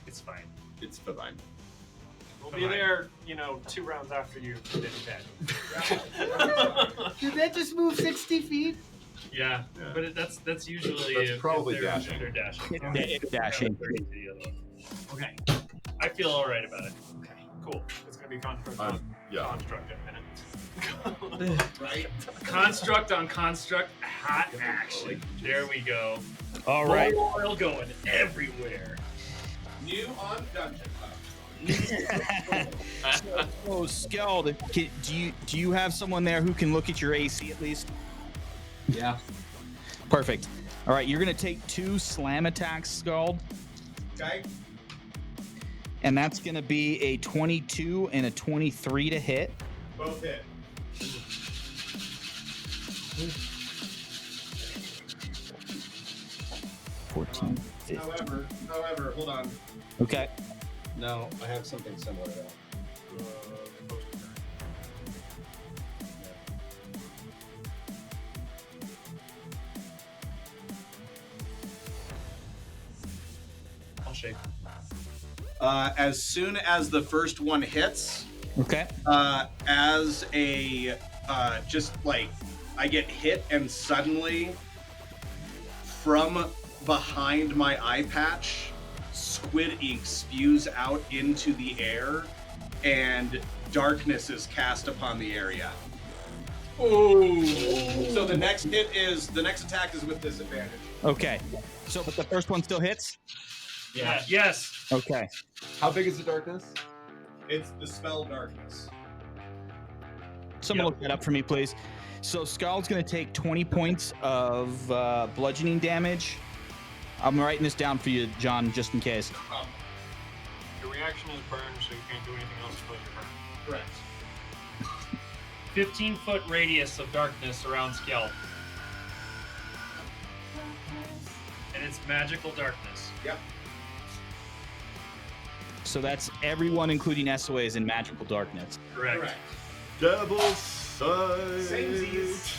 It's fine. It's fine. We'll be there, 2 rounds after you get in bed. Did that just move 60 feet? Yeah, Yeah. but that's usually That's if probably they're, dashing. They're dashing. Yeah, it's dashing. 30 to the other one. Okay. I feel all right about it. Okay. Cool. It's gonna be construct Um, on yeah. construct in a minute. Right? Construct on construct, hot action. There we go. All right. Oil going everywhere. New on Dungeon Oh, Skeld, do you have someone there who can look at your AC at least? Yeah. Perfect. All right, you're gonna take 2 slam attacks, Skald. Okay. And that's going to be a 22 and a 23 to hit. Both hit. $14. However, hold on. Okay. No, I have something similar though. I'll shake. As soon as the first one hits, Okay. as a just like I get hit and suddenly from behind my eye patch, squid ink spews out into the air and darkness is cast upon the area. Oh. So the next attack is with disadvantage. Okay. So, but the first one still hits? Yeah. Yes. Okay. How big is the darkness? It's the spell darkness. Someone look that up for me, please. So Scald's going to take 20 points of bludgeoning damage. I'm writing this down for you, John, just in case. Your reaction is burned, so you can't do anything else until you're burned. Correct. 15-foot radius of darkness around Skeld. And it's magical darkness. Yep. So that's everyone, including SOA, is in magical darkness. Correct. Devil size. Samesies.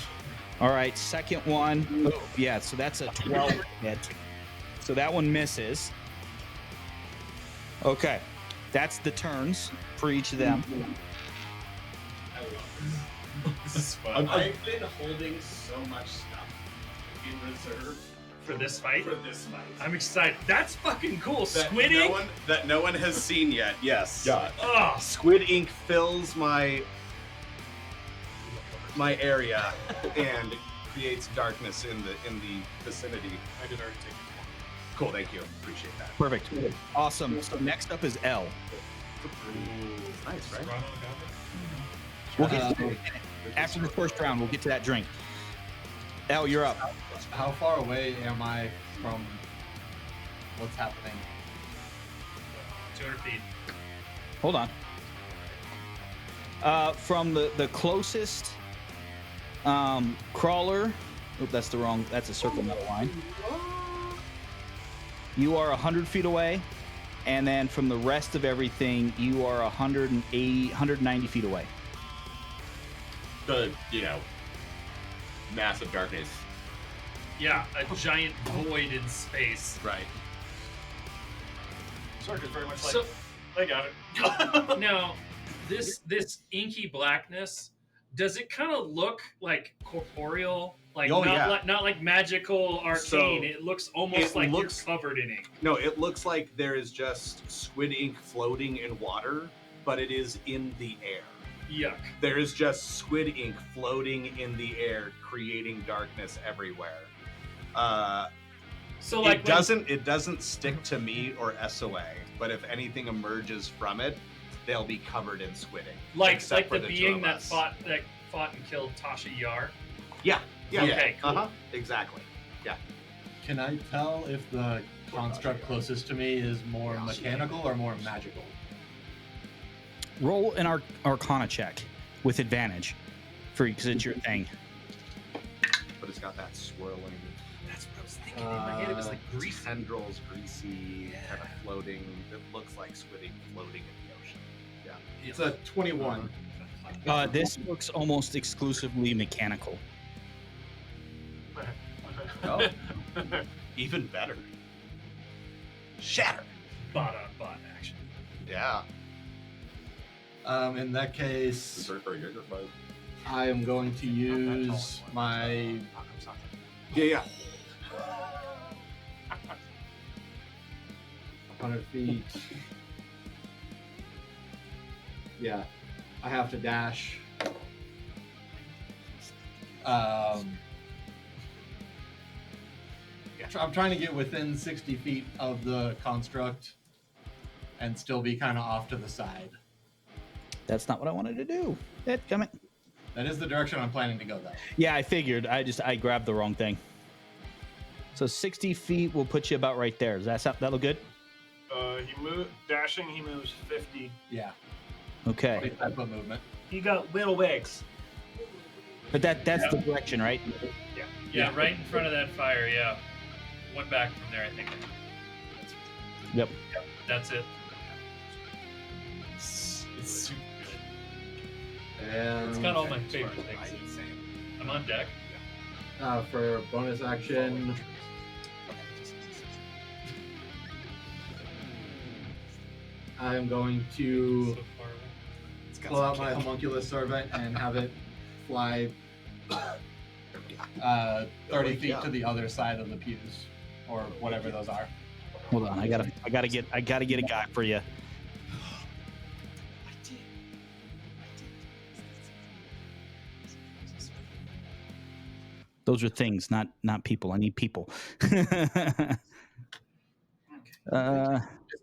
All right, second one. Oh, yeah, so that's a 12 hit. So that one misses. Okay, that's the turns for each of them. This is fun. I've been holding so much stuff in reserve For this fight? for this fight. I'm excited. That's fucking cool. That Squid no ink? one that no one has seen yet. Yes. God. Oh, Squid ink fills my area and creates darkness in the vicinity. I did already take it. Cool, thank you. Appreciate that. Perfect. Awesome. So next up is L. Nice, right? Toronto got We'll get to it after the first round. We'll get to that drink. L, you're up. How far away am I from what's happening? 200 feet. Hold on. From the closest crawler. Oop, that's the wrong. That's a circle, not a line. You are 100 feet away, and then from the rest of everything, you are 190 feet away. The, massive darkness. Yeah, a giant void in space. Right. Sark is very much like, So, I got it. now, this inky blackness, does it kind of look like corporeal? Like, Oh, not, yeah. not like magical arcane. So, it looks almost it like looks- you're covered in ink. No, it looks like there is just squid ink floating in water, but it is in the air. Yuck. There is just squid ink floating in the air, creating darkness everywhere. So, like, It doesn't stick to me or SOA, but if anything emerges from it, they'll be covered in squid ink. like except for the the two being of that us. fought and killed Tasha Yar. Yeah. Okay, cool. Uh-huh. Exactly. Can I tell if the construct closest to me is more mechanical or more magical? Roll an Arcana check with advantage, because it's your thing. But it's got that swirling That's what I was thinking. In my head, it was like greasy. tendrils, greasy, kind of floating. It looks like squid ink floating in the ocean. It's a 21. This looks almost exclusively mechanical. Oh, even better. Shatter. Bot on bot action. Yeah. In that case, Sorry for a Jaeger fight. I am going to use my Yeah. 100 feet. Yeah, I have to dash. I'm trying to get within 60 feet of the construct and still be kind of off to the side. That's not what I wanted to do. Come it. That is the direction I'm planning to go, though. Yeah, I figured. I grabbed the wrong thing. So 60 feet will put you about right there. Does that look good? He dashing. He moves 50. Yeah. Okay, I put movement. He got little legs. but that's the direction, right? Yeah, right in front of that fire. Yeah, one back from there, I think. Yep. That's it. It's super good. And It's got all my favorite things. I'm on deck. for bonus action, I'm going to So far away. pull out my homunculus servant and have it fly 30 feet to the other side of the pews, or whatever those are. Hold on, I gotta get a guy for you. Those are things, not people. I need people.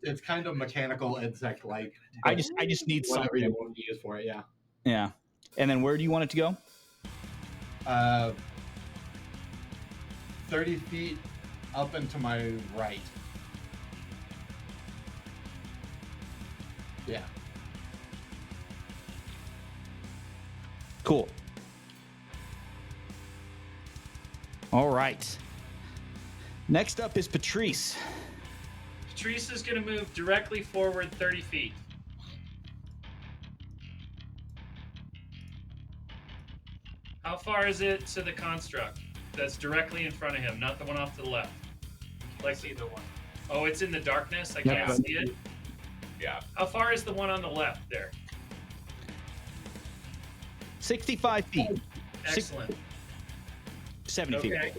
It's kind of mechanical insect-like. I just need whatever something. you want to use for it. Yeah. Yeah. And then where do you want it to go? 30 feet up and to my right. Yeah. Cool. All right. Next up is Patrice. Patrice is going to move directly forward 30 feet. How far is it to the construct that's directly in front of him, not the one off to the left? Like either one. Oh, it's in the darkness? I Yep. can't see it? Yeah. How far is the one on the left there? 65 feet. Excellent. 70 feet. Okay.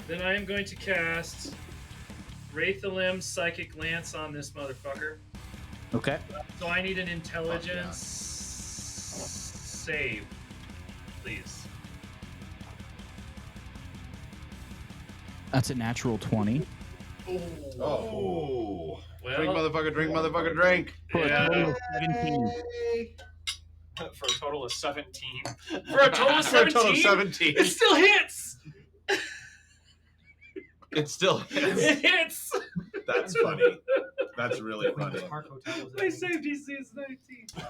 Then I am going to cast Wraithalim Psychic Lance on this motherfucker. Okay. So I need an intelligence save, please. That's a natural 20. Oh. Well, Drink, motherfucker, drink. For a yeah, total of 17. For a total of 17. for a total of 17, For a total of 17. it still hits. It still hits. It hits. That's funny. That's really funny. My save DC is 19.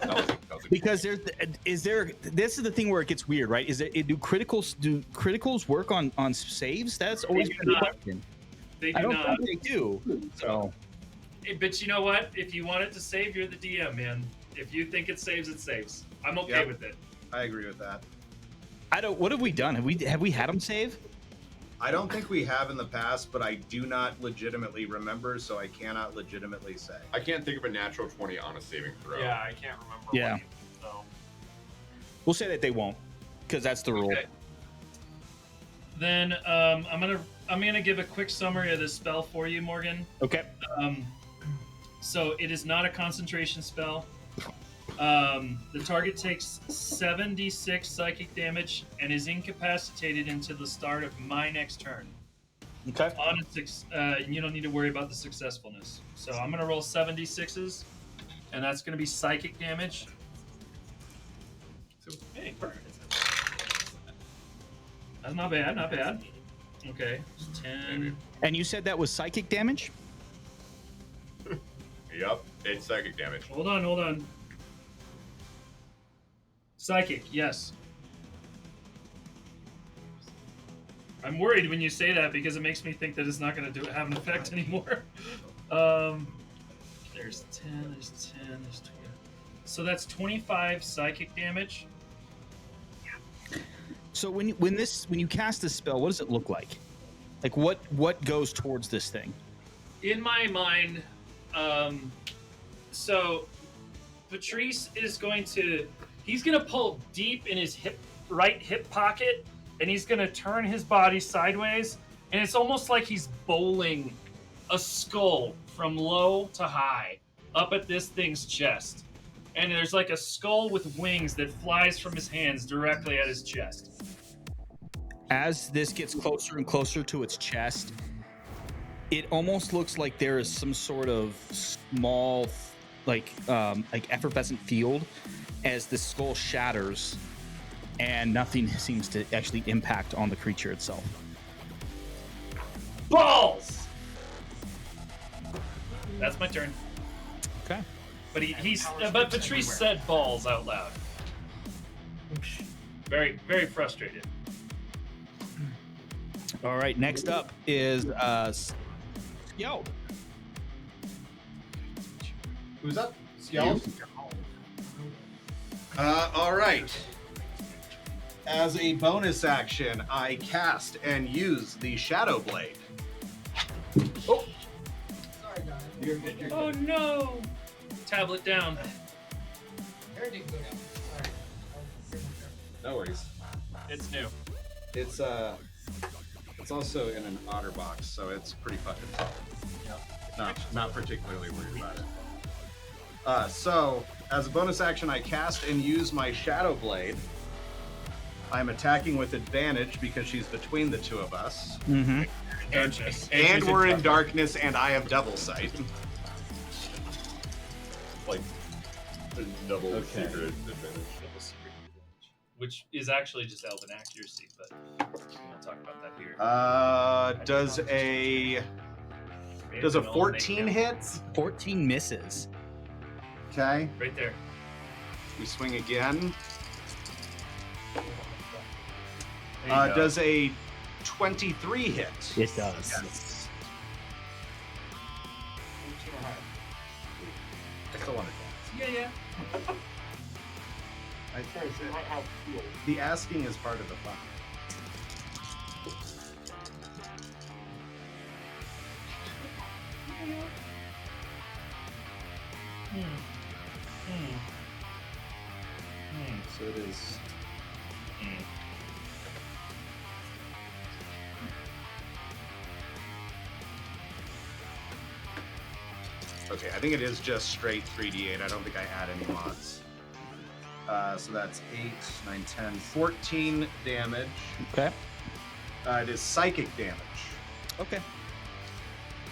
That was a Because this is the thing where it gets weird, right? Do criticals work on saves? That's always do been the not. question. They I do don't not. think they do. So But you know what? If you want it to save, you're the DM, man. If you think it saves, it saves. I'm okay Yep. with it. I agree with that. I don't. What have we done? Have we had them save? I don't think we have in the past, but I do not legitimately remember, so I cannot legitimately say. I can't think of a natural 20 on a saving throw. Yeah, I can't remember. Yeah. What, so. We'll say that they won't, because that's the rule. Okay. Then I'm gonna give a quick summary of this spell for you, Morgan. Okay. So it is not a concentration spell. The target takes 7d6 psychic damage and is incapacitated until the start of my next turn. Okay. On you don't need to worry about the successfulness. So I'm gonna roll 7d6s, and that's gonna be psychic damage. So, hey, perfect. That's not bad. Not bad. Okay, 10. And you said that was psychic damage? Yep. It's psychic damage. Hold on. Psychic, yes. I'm worried when you say that because it makes me think that it's not going to have an effect anymore. There's 10, there's 10, there's 20. So that's 25 psychic damage. So when you cast this spell, what does it look like? Like what goes towards this thing? In my mind, so Patrice is he's going to pull deep in his right hip pocket, and he's going to turn his body sideways, and it's almost like he's bowling a skull from low to high up at this thing's chest. And there's like a skull with wings that flies from his hands directly at his chest. As this gets closer and closer to its chest, it almost looks like there is some sort of small, like effervescent field as the skull shatters, and nothing seems to actually impact on the creature itself. Balls! That's my turn. Okay. But Patrice said balls out loud. Very, very frustrated. All right. Next up is Yo. Who's up? Skills? All right. As a bonus action, I cast and use the Shadow Blade. Sorry, guys. You're good. You're Oh good. no! Tablet down. Hair didn't go down. Sorry. No worries. It's new. It's also in an otter box, so it's pretty fucking tough. Not particularly worried about it. So as a bonus action, I cast and use my Shadow Blade. I'm attacking with advantage because she's between the two of us. Mm-hmm. And we're in darkness, and I have double sight. Like a double Okay. secret advantage. Which is actually just elven accuracy, but we'll talk about that here. Does a Maybe does a we'll 14 make hit? 14 misses. Okay. Right there. We swing again. There you go. Does a 23 hit? It does. Yes. I still want to dance. Yeah. The asking is part of the fun. So it is. Okay, I think it is just straight 3d8. I don't think I add any mods. So that's 8, 9, 10, 14 damage. Okay. It is psychic damage. Okay.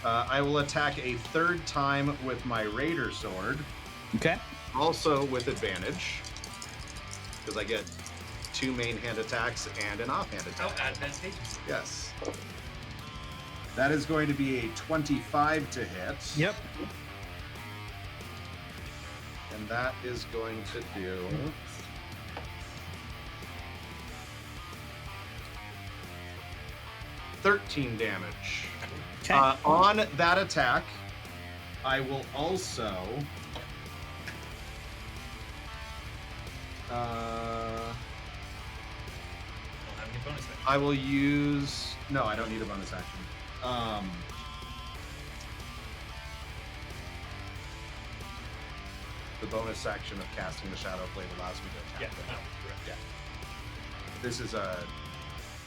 I will attack a third time with my Raider Sword, Okay. also with advantage, because I get 2 main hand attacks and an offhand How attack. advantageous. Yes. That is going to be a 25 to hit. Yep. And that is going to do 13 damage. Okay. On that attack, I will also Don't have any bonus action. I will use no, I don't need a bonus action. The bonus action of casting the Shadow Blade allows me to Yeah, attack. no, correct. Yeah. This is a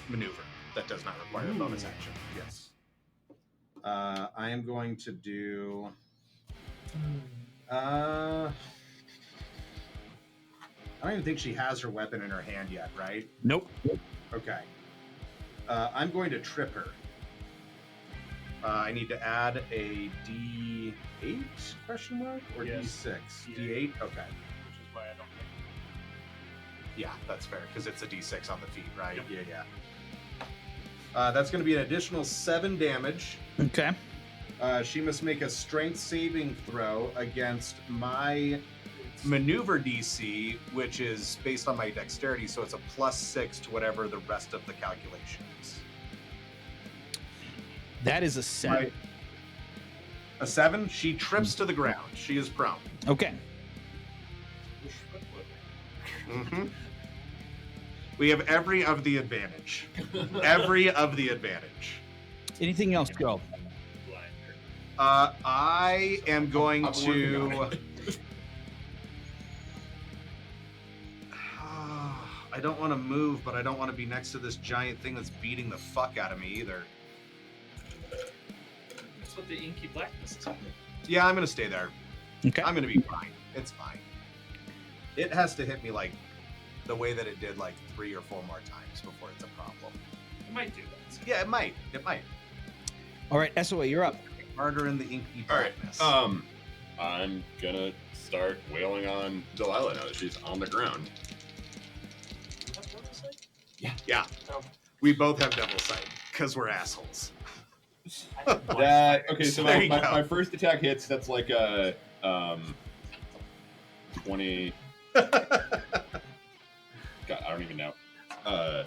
maneuver that does not require a bonus action. Yes. I am going to do. I don't even think she has her weapon in her hand yet, right? Nope. Okay. I'm going to trip her. I need to add a D8 question mark or Yes. D6? D8. Okay. Which is why I don't think. Yeah, that's fair because it's a D6 on the feet, right? Yep. Yeah. That's going to be an additional 7 damage. Okay. She must make a strength saving throw against my maneuver DC, which is based on my dexterity, so it's a +6 to whatever the rest of the calculation is. That is a 7. Right. A 7? She trips to the ground. She is prone. Okay. Mm-hmm. We have every of the advantage. Every of the advantage. Anything else? Go. I am going I'm working on to. I don't want to move, but I don't want to be next to this giant thing that's beating the fuck out of me either. That's what the inky blackness is. Yeah, I'm gonna stay there. Okay. I'm gonna be fine. It's fine. It has to hit me like the way that it did like 3 or 4 more times before it's a problem. It might do that. Yeah, it might. It might. All right, SOA, you're up. Murder in the inky All right. blackness. I'm gonna start wailing on Delilah now that she's on the ground. Yeah. We both have devil sight because we're assholes. That okay? So There you go. my first attack hits. That's like a 20. God, I don't even know. I've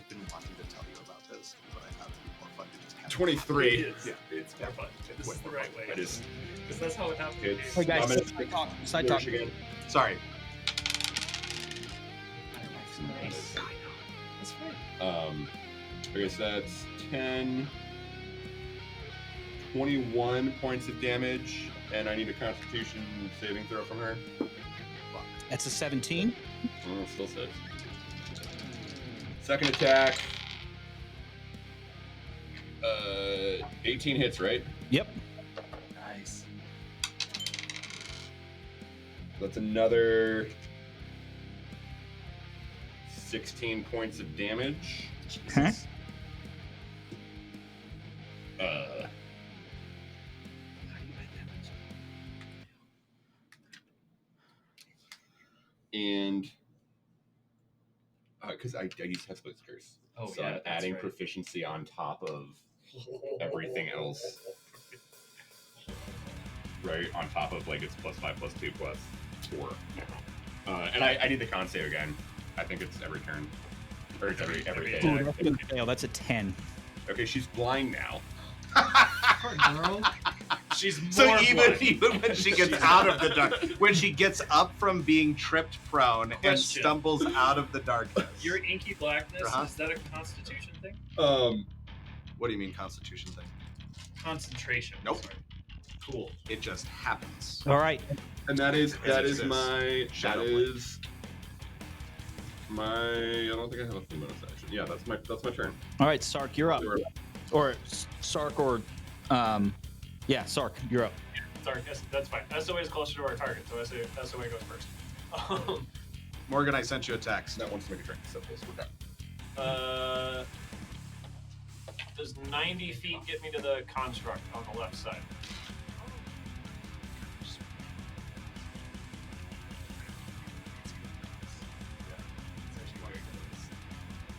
been wanting to tell you about this, but I thought it'd be more fun to just have 23. Yeah, it's more fun. This is the right way. That is. Because that's how it happens. It's, Hey guys, I'm gonna side talk. flourish again. Sorry. Nice. That's right. Okay, so that's 10, 21 points of damage, and I need a Constitution saving throw from her. That's a 17. Oh, still 6. Second attack. 18 hits, right? Yep. Nice. That's another 16 points of damage. Okay. And because I use Hexblade's Curse, Oh, so yeah, I'm that's adding right. proficiency on top of everything else, right? On top of like it's +5, +2, +4. And I need the con save again. I think it's every turn, or it's every day. Ooh, that's gonna fail. That's a 10. Okay, she's blind now. Poor girl. She's more So even blind. when she gets out of the dark, when she gets up from being tripped prone and Question. stumbles out of the darkness. Your inky blackness, Uh-huh. is that a constitution thing? What do you mean Constitution thing? Concentration. Nope. Sorry. Cool. It just happens. All right. And that is exists. my Shadow I don't think I have a full bonus action. Yeah, that's my turn. All right, Sark, you're up. Or Sark, or yeah, Sark, you're up. Sorry, that's fine. SOA is closer to our target, so SOA goes first. Morgan, I sent you a text. That wants to make a drink. So we're done. Does 90 feet get me to the construct on the left side?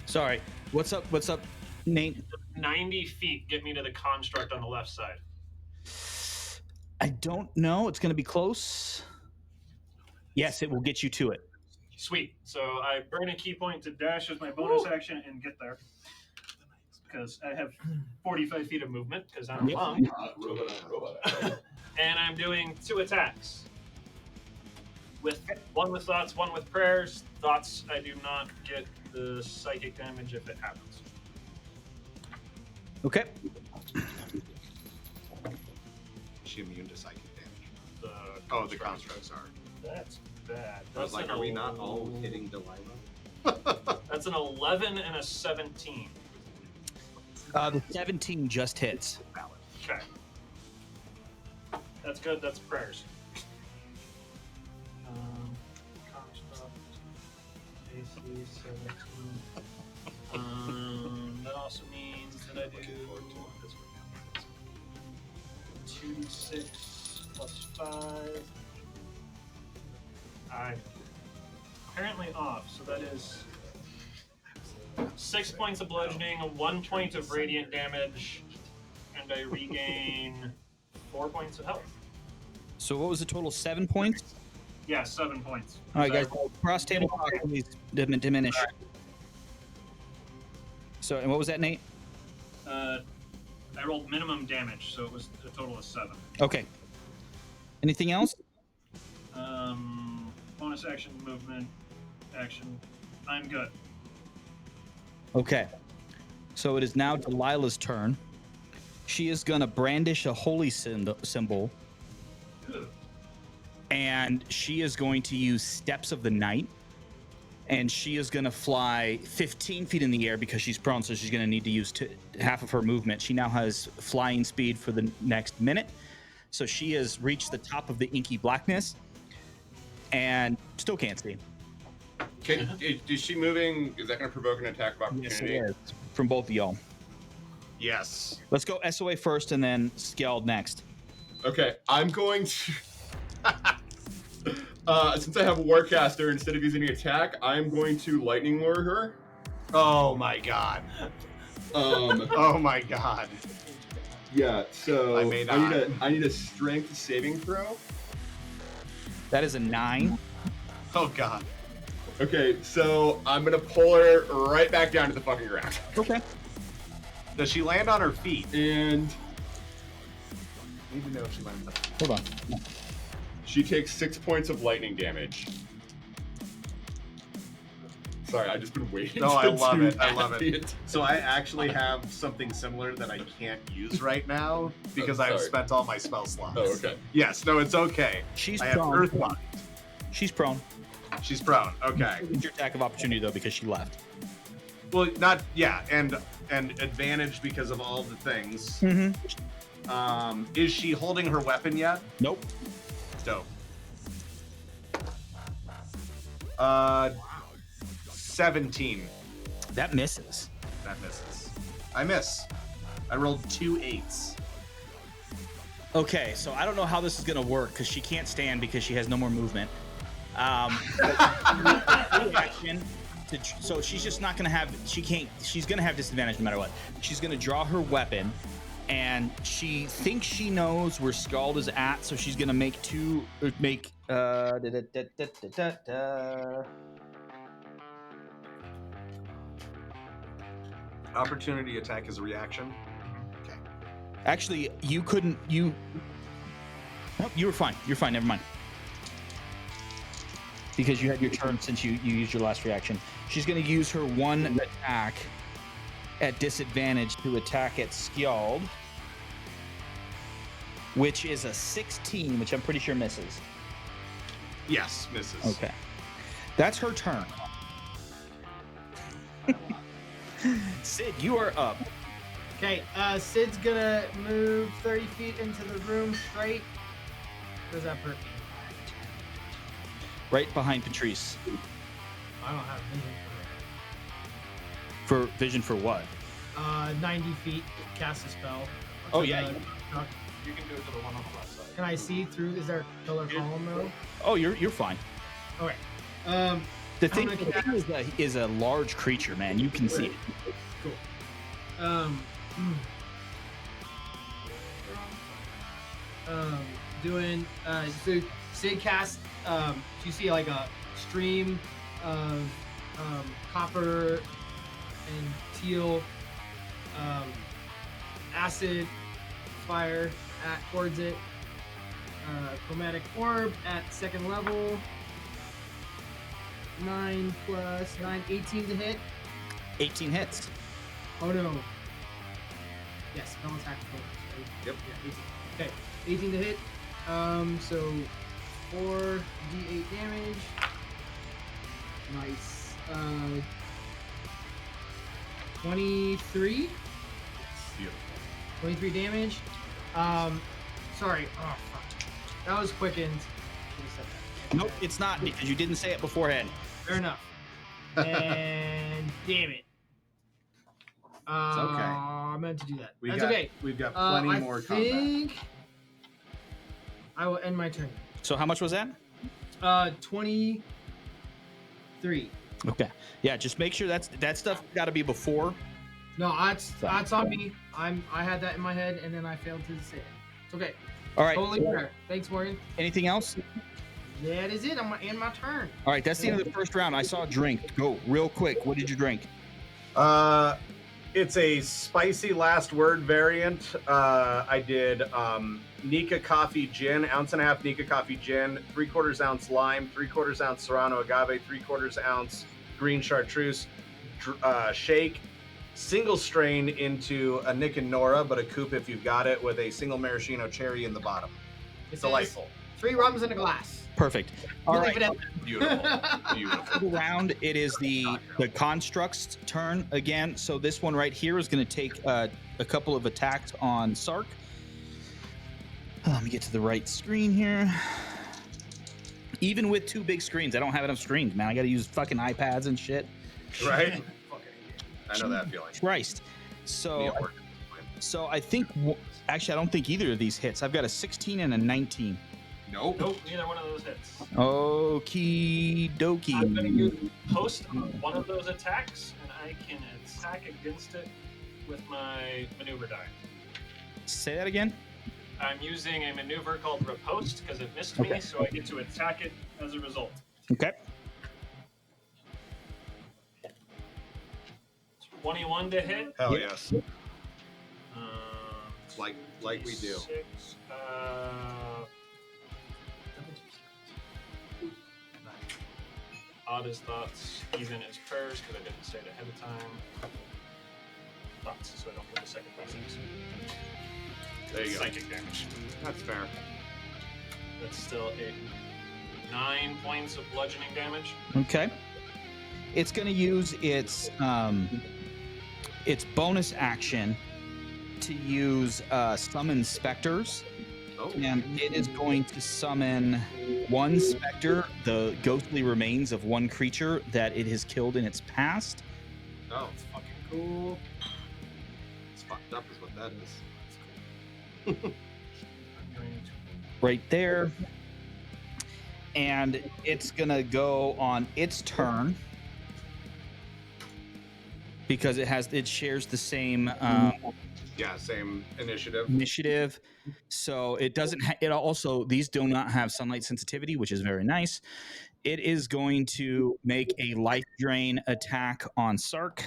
Sorry. What's up? What's up, Nate? 90 feet get me to the construct on the left side. I don't know. It's going to be close. Yes, it will get you to it. Sweet. So I burn a key point to dash as my bonus action and get there. Because I have 45 feet of movement, because I'm a monk. And I'm doing 2 attacks. One with thoughts, one with prayers. Thoughts, I do not get the psychic damage if it happens. Okay. Is she immune to psychic damage? The constructs are. That's bad. I was That's like, an are we not all hitting Delilah? That's an 11 and a 17. The 17 just hits. Okay. That's good. That's prayers. Construct. AC 17. That also means that I do 2d6 plus 5. I'm apparently off, so that is 6 points of bludgeoning, 1 point of radiant damage, and I regain 4 points of health. So what was the total? 7 points? Yeah, 7 points. All right, guys. Cross table talk, please diminish. So, and what was that, Nate? I rolled minimum damage, so it was a total of 7. Okay. Anything else? Bonus action, movement, action. I'm good. Okay. So it is now Delilah's turn. She is going to brandish a holy symbol, and she is going to use Steps of the Night, and she is going to fly 15 feet in the air because she's prone, so she's going to need to use half of her movement. She now has flying speed for the next minute, so she has reached the top of the inky blackness and still can't see. Is she moving? Is that going to provoke an attack of opportunity? Yes, it is. From both of y'all. Yes. Let's go SOA first and then Skeld next. Okay, I'm going to. Since I have a Warcaster, instead of using an attack, I'm going to Lightning Lure her. Oh my god. Um, Oh my god. Yeah, so I may not. I need a strength saving throw. That is a 9. Oh God. Okay, so I'm gonna pull her right back down to the fucking ground. Okay. Does she land on her feet? And I need to know if she lands on her feet. Hold on. she takes 6 points of lightning damage. Sorry, I've just been waiting. No, I to love do it. I that love the it. So I actually have something similar that I can't use right now because I've sorry. spent all my spell slots. Oh, okay. Yes, no, it's okay. She's I have prone. Earthbind. She's prone. She's prone. Okay. It's your attack of opportunity though because she left. Well, not yeah, and advantage because of all the things. Mm-hmm. Is she holding her weapon yet? Nope. Dope. 17. That misses. That misses. I miss. I rolled 2 8s. Okay, so I don't know how this is gonna work because she can't stand because she has no more movement. Action so she's just not gonna have. She can't. She's gonna have disadvantage no matter what. She's gonna draw her weapon, and she thinks she knows where Scald is at, so she's gonna make Opportunity attack is a reaction. Okay. Actually, you couldn't. You. Nope, you were fine. You're fine. Never mind. Because you had your turn since you used your last reaction. She's going to use her one attack at disadvantage to attack at Skjald, which is a 16, which I'm pretty sure misses. Yes, misses. Okay. That's her turn. Sid, you are up. Okay, Sid's gonna move 30 feet into the room straight. Where's that perk? Right behind Patrice. I don't have vision For vision for what? for it. 90 feet, cast a spell. Oh, To yeah. the- You can do it to the one on the left side. Can I see through? Is there a pillar column though? Oh, you're fine. Okay. The thing I'm gonna cast- is a large creature, man. You can see it. Cool. Doing so Sid cast you see like a stream of copper and teal acid fire towards it. Chromatic orb at second level. 9 plus 9, 18 to hit. 18 hits. Oh no. Yes, no attack bonus, right? Yep. Yeah, 18. Okay, 18 to hit. So 4d8 damage. Nice. 23. Beautiful. 23 damage. Sorry. Oh fuck. That was quickened. Should've said that. Nope, it's not because you didn't say it beforehand. Fair enough. And damn it. It's okay. I meant to do that. That's got, okay. We've got plenty I more combat. think I will end my turn. So how much was that? 23. Okay. Yeah, just make sure that stuff got to be before. No, that's on me. I had that in my head and then I failed to say it. It's okay. All right. Totally fair. Thanks, Morgan. Anything else? That is it. I'm gonna end my turn. All right, that's the end of the first round. I saw a drink. Go real quick. What did you drink? It's a spicy last word variant. I did Nika coffee gin, 1.5 ounce Nika coffee gin, 3/4 ounce lime, 3/4 ounce Serrano agave, 3/4 ounce green chartreuse shake, single strain into a Nick and Nora, but a coupe if you've got it, with a single maraschino cherry in the bottom. It's Delightful. 3 rums in a glass. Perfect. All Leave right. it at Beautiful. Beautiful. The round, it is the construct's turn again. So this one right here is going to take a couple of attacks on Sark. Let me get to the right screen here. Even with 2 big screens, I don't have enough screens, man. I got to use fucking iPads and shit. Right? I know that feeling. Christ. Me So, at work. so I think actually I don't think either of these hits. I've got a 16 and a 19. Nope. Nope, neither one of those hits. Okie dokie. I'm going to use post on one of those attacks, and I can attack against it with my maneuver die. Say that again. I'm using a maneuver called riposte because it missed me, so I get to attack it as a result. Okay. 21 to hit. Hell Yeah. yes. Like we do. 6, odd as thoughts, even as prayers, because I didn't say it ahead of time. Thoughts, so I don't get the second blessings. There you go. Psychic damage. That's fair. That's still a 9 points of bludgeoning damage. Okay. It's going to use its bonus action to use summon specters. Oh. And it is going to summon one specter, the ghostly remains of one creature that it has killed in its past. Oh. Fucking cool. It's fucked up is what that is. I'm going to Right there. And it's going to go on its turn. Because it shares the same Yeah, same initiative. initiative. So it doesn't it also, these do not have sunlight sensitivity, which is very nice. It is going to make a life drain attack on Sark.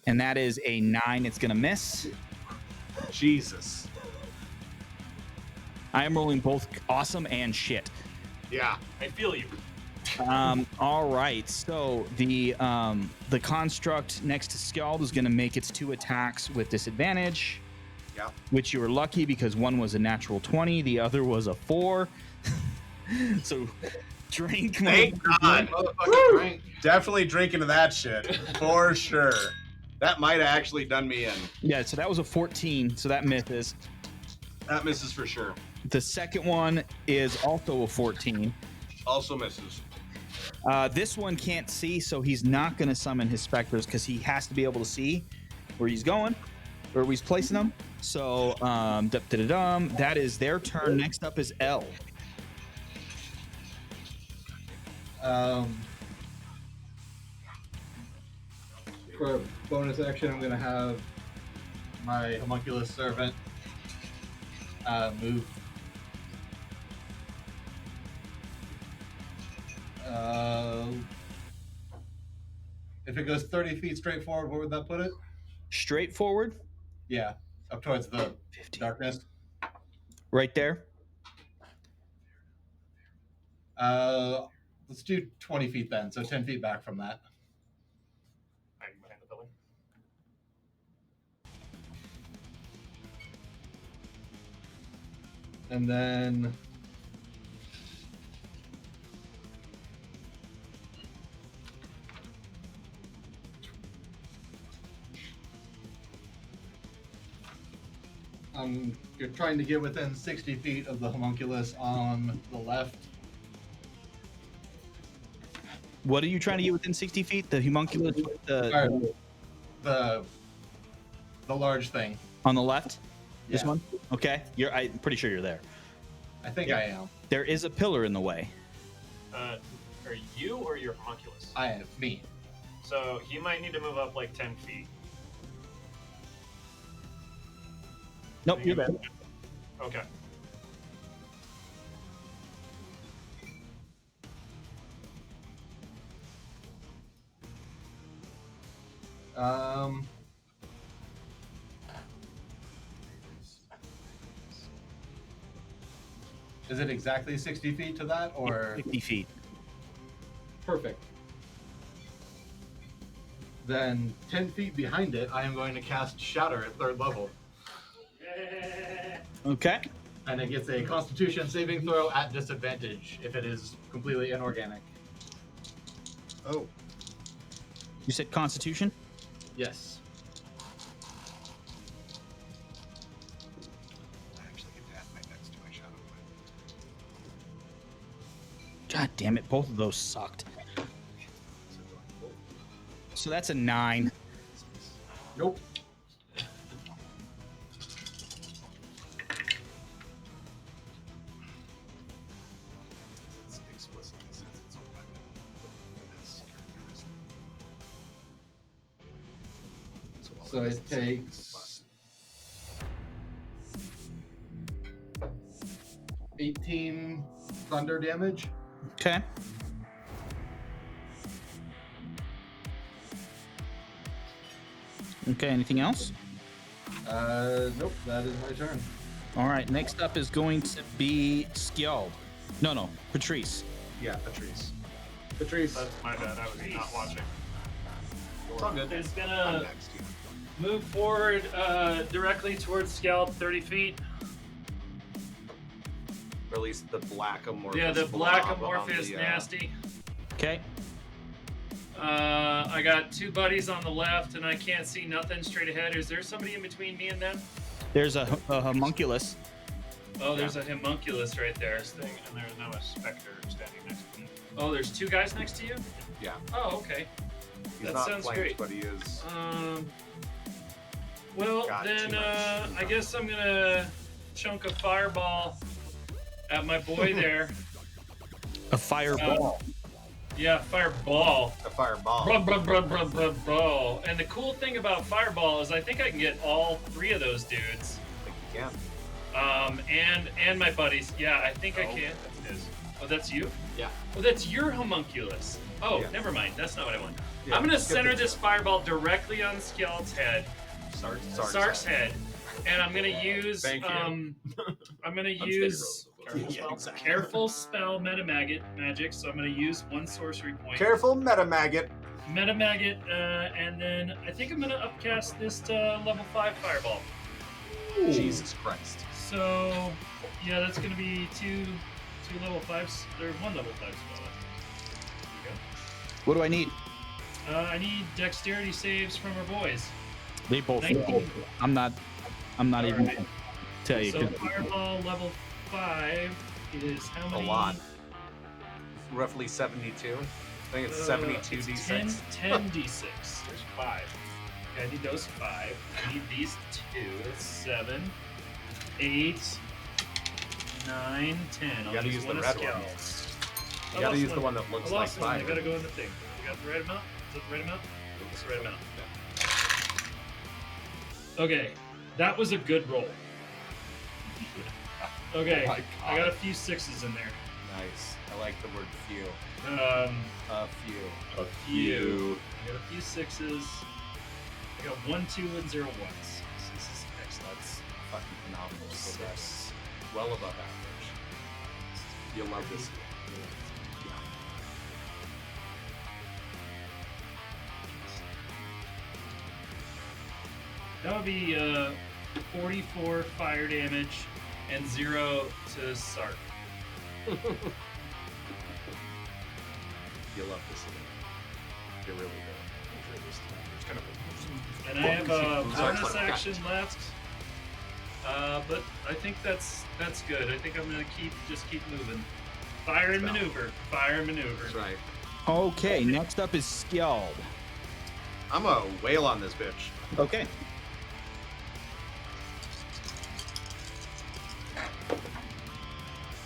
And that is a 9. It's going to miss. Jesus. I am rolling both awesome and shit. Yeah. I feel you. All right. So the construct next to Skald is going to make its 2 attacks with disadvantage. Yeah. Which you were lucky because one was a natural 20, the other was a 4. So drink. Thank God. Motherfucking drink. Definitely drinking to that shit. For sure. That might have actually done me in. Yeah, so that was a 14, so that misses. That misses for sure. The second one is also a 14. Also misses. This one can't see, so he's not going to summon his specters because he has to be able to see where he's going, where he's placing them. So, that is their turn. Next up is L. For bonus action, I'm gonna have my homunculus servant move. If it goes 30 feet straight forward, where would that put it? Straight forward, Yeah, up towards the 50. darkness. Right there. Let's do 20 feet then, so 10 feet back from that. Hiding behind the building. And then you're trying to get within 60 feet of the homunculus on the left. What are you trying to get within 60 feet? The homunculus with Or the large thing. on the left? This Yeah. one? Okay. I'm pretty sure you're there. I think I am. There is a pillar in the way. Are you or your homunculus? I am. Me. So he might need to move up like 10 feet. Nope, you're there. Okay. Is it exactly 60 feet to that, or 50 feet. perfect? Then 10 feet behind it, I am going to cast Shatter at 3rd level, Okay. and it gets a Constitution saving throw at disadvantage if it is completely inorganic. Oh. You said Constitution? Yes. I actually get to add my next to my shadow. God damn it, both of those sucked. So that's a 9. Nope. It's explicit in the sense it's a weapon. This character is. So it takes 18 thunder damage. Okay. Okay, anything else? Nope, that is my turn. All right, next up is going to be Skjold. No, Patrice. Yeah, Patrice. Patrice. That's my bad. I was not watching. It's all good. Is I'm gonna next. move forward directly towards Scalp 30 feet. Release the black amorphous. Yeah, the blob black on amorphous the, nasty. Okay. I got two buddies on the left, and I can't see nothing straight ahead. Is there somebody in between me and them? There's a homunculus. Oh, there's a homunculus right there. This thing, and there's now a specter standing next to me. Oh, there's two guys next to you? Yeah. Oh, okay. He's That not sounds flanked, great. but he is. Well, Got then too much. I guess I'm gonna chunk a fireball at my boy there. A fireball. Yeah, fireball. A fireball. Ball. And the cool thing about fireball is I think I can get all three of those dudes. Yeah. And my buddies. Yeah, I think I Oh, can. That's his. Oh, that's you? Yeah. Oh, that's your homunculus. Oh, Yeah. never mind. That's not what I want. Yeah, I'm gonna skip center it. this fireball directly on Skjeld's head. Sark's head. And I'm gonna use Thank you. I'm gonna Unsteady use road. Yeah, exactly. careful spell magic. So I'm gonna use one sorcery point. Careful, meta maggot. Maggot, and then I think I'm gonna upcast this to level 5 fireball. Jesus Christ. So yeah, that's gonna be two level 5s or one level 5 spell. There What do I need? you go. I need dexterity saves from our boys. They both. 19. I'm not even Alright. gonna tell you. So fireball level 5 is how many? lot. Roughly 72. I think it's 72 it's d6. 10 d6. There's 5. Okay, I need those 5. I need these 2. That's 7, 8, 9, 10. I'll gotta use the red one. You gotta use the one that looks I like lost one. I fire. gotta go in the thing. You got the right amount? Is that the right amount? That's the right amount. Okay, that was a good roll. Okay, Oh my I got a God. few 6s in there. Nice. I like the word few. A A few. few. I got a few 6s. I got 1, 2, and 0 ones. So this is excellent. That's fucking phenomenal. So that's well above average. You'll love this. That would be 44 fire damage and 0 to Sark. You'll love this. You really will. It's kind of And I have a Sark's bonus like, action left. But I think that's good. I think I'm gonna keep moving. Fire and maneuver. Fire and maneuver. That's right. Okay, next up is Skjold. I'm a whale on this bitch. Okay.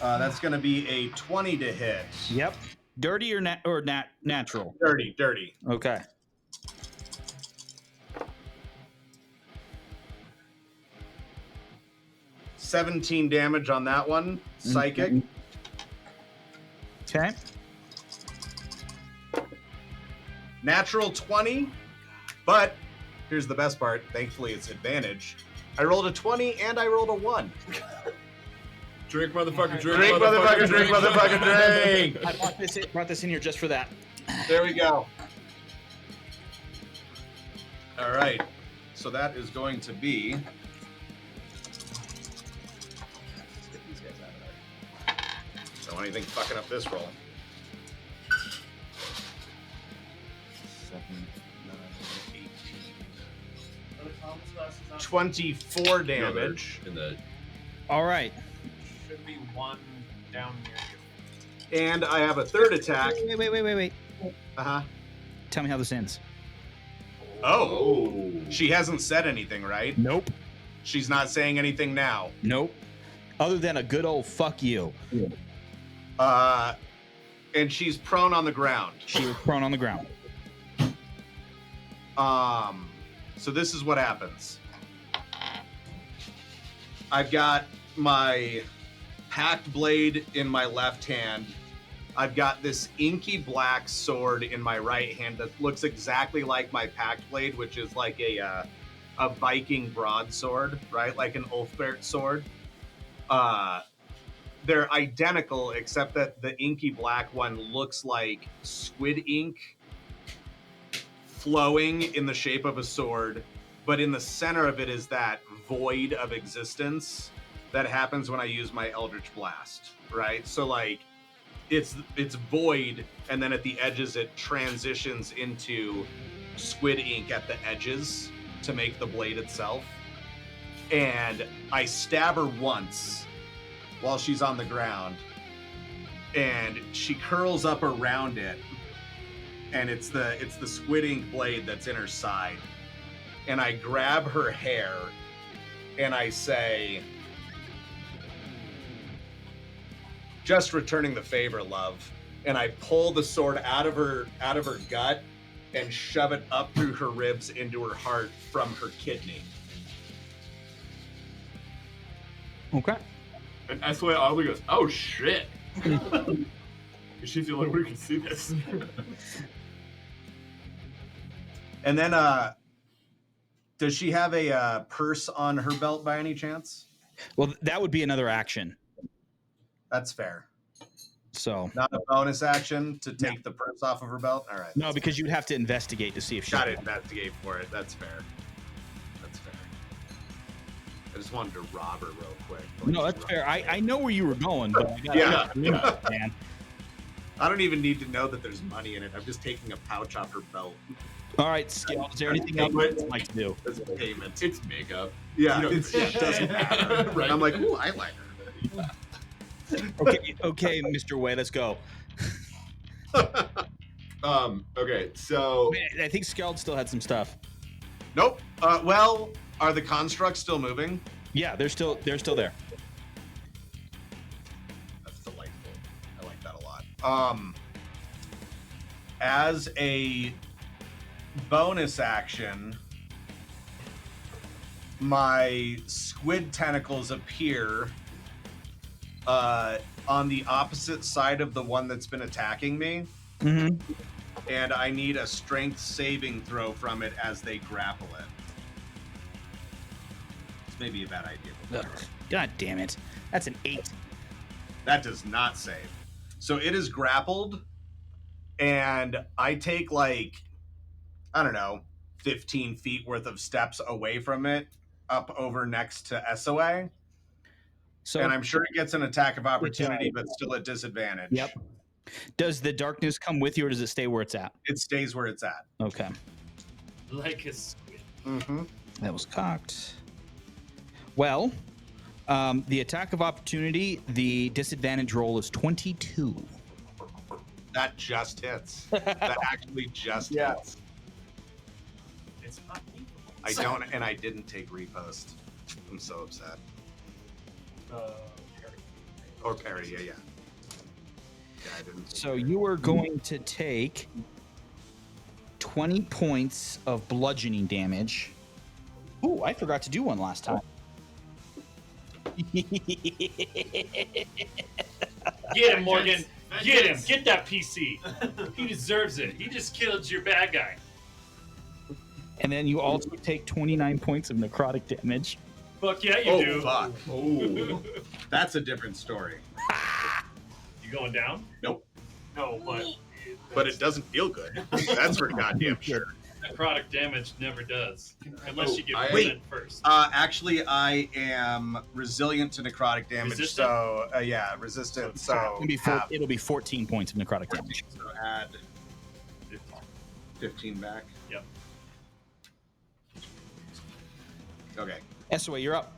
That's going to be a 20 to hit. Yep. Dirty or natural? Dirty, dirty. Okay. $17 damage on that one. Psychic. Okay. Natural 20. But here's the best part. Thankfully, it's advantage. I rolled a 20 and I rolled a 1. Drink, motherfucker, drink, Drink, motherfucker, drink, motherfucker, drink. I brought this in here just for that. There we go. All right. So that is going to be. Get these guys out of there. Don't want anything fucking up this roll. 7, 9, 18. 24 damage. In the All right. should be one down near you. And I have a third attack. Wait. Uh-huh. Tell me how this ends. Oh. She hasn't said anything, right? Nope. She's not saying anything now. Nope. Other than a good old fuck you. And she's prone on the ground. She was prone on the ground. So this is what happens. I've got my packed blade in my left hand. I've got this inky black sword in my right hand that looks exactly like my packed blade, which is like a Viking broadsword, right? Like an Ulfbert sword. They're identical, except that the inky black one looks like squid ink flowing in the shape of a sword, but in the center of it is that void of existence that happens when I use my Eldritch Blast, right? So like it's void, and then at the edges it transitions into squid ink at the edges to make the blade itself. And I stab her once while she's on the ground, and she curls up around it, and it's the squid ink blade that's in her side. And I grab her hair and I say, "Just returning the favor, love." And I pull the sword out of her gut and shove it up through her ribs into her heart from her kidney. Okay. And Esway oddly goes, "Oh shit." She's the only one who can see this. And then, does she have a purse on her belt by any chance? Well, that would be another action. That's fair. So Not a bonus action to take the purse off of her belt? All right. no, because you'd have to investigate to see if she. Gotta investigate for it. That's fair. That's fair. I just wanted to rob her real quick. No, that's fair. I know where you were going, but I gotta, Yeah. man. I don't even need to know that there's money in it. I'm just taking a pouch off her belt. All right, Scale. Is there anything else you'd like to do? As a payment. It's makeup. Yeah, You know, it doesn't matter. Right. I'm like, ooh, eyeliner. Okay, Mr. Way, let's go. Okay, so Man, I think Skeld still had some stuff. Nope. Well, are the constructs still moving? Yeah, they're still there. That's delightful. I like that a lot. As a bonus action, my squid tentacles appear on the opposite side of the one that's been attacking me, Mm-hmm. and I need a strength saving throw from it as they grapple it. It's maybe a bad idea. God damn it. That's an 8. That does not save. So it is grappled, and I take like, I don't know, 15 feet worth of steps away from it, up over next to SOA. So, And I'm sure it gets an attack of opportunity, but still at disadvantage. Yep. Does the darkness come with you, or does it stay where it's at? It stays where it's at. Okay. Like a squid. Mm-hmm. That was cocked. Well, the attack of opportunity, the disadvantage roll is 22. That just hits. That actually just hits. It's not me. I don't, and I didn't take repost. I'm so upset. Parry. Or parry, yeah. Yeah, I didn't. So you are going to take 20 points of bludgeoning damage. Ooh, I forgot to do one last time. Get him, Morgan. Get him. Get that PC. He deserves it. He just killed your bad guy. And then you also take 29 points of necrotic damage. Fuck yeah, you do. Fuck. Oh, that's a different story. You going down? Nope. No, But it doesn't feel good. That's for goddamn sure. Necrotic damage never does. Unless you get Wait. burned first. Actually, I am resilient to necrotic damage. Resistant? So, yeah, resistant. So, It'll be 14 points of necrotic damage. So add 15 back. Yep. Okay. SOA, you're up.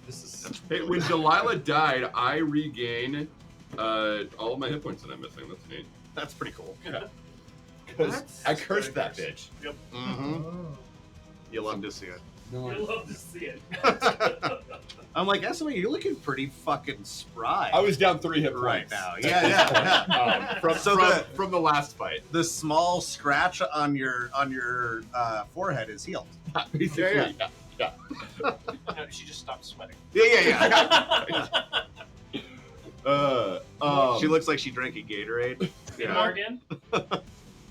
This is hey, when Delilah died, I regain all of my hit points that I'm missing. That's neat. That's pretty cool. Yeah. Because I cursed that bitch. Mm-hmm. You love to see it. I love to see it. I'm like, SOA, you're looking pretty fucking spry. I was down 3 hit points right now. Yeah. From the last fight. The small scratch on your forehead is healed. Basically, yeah. No, she just stopped sweating. Yeah. She looks like she drank a Gatorade. Yeah. Morgan,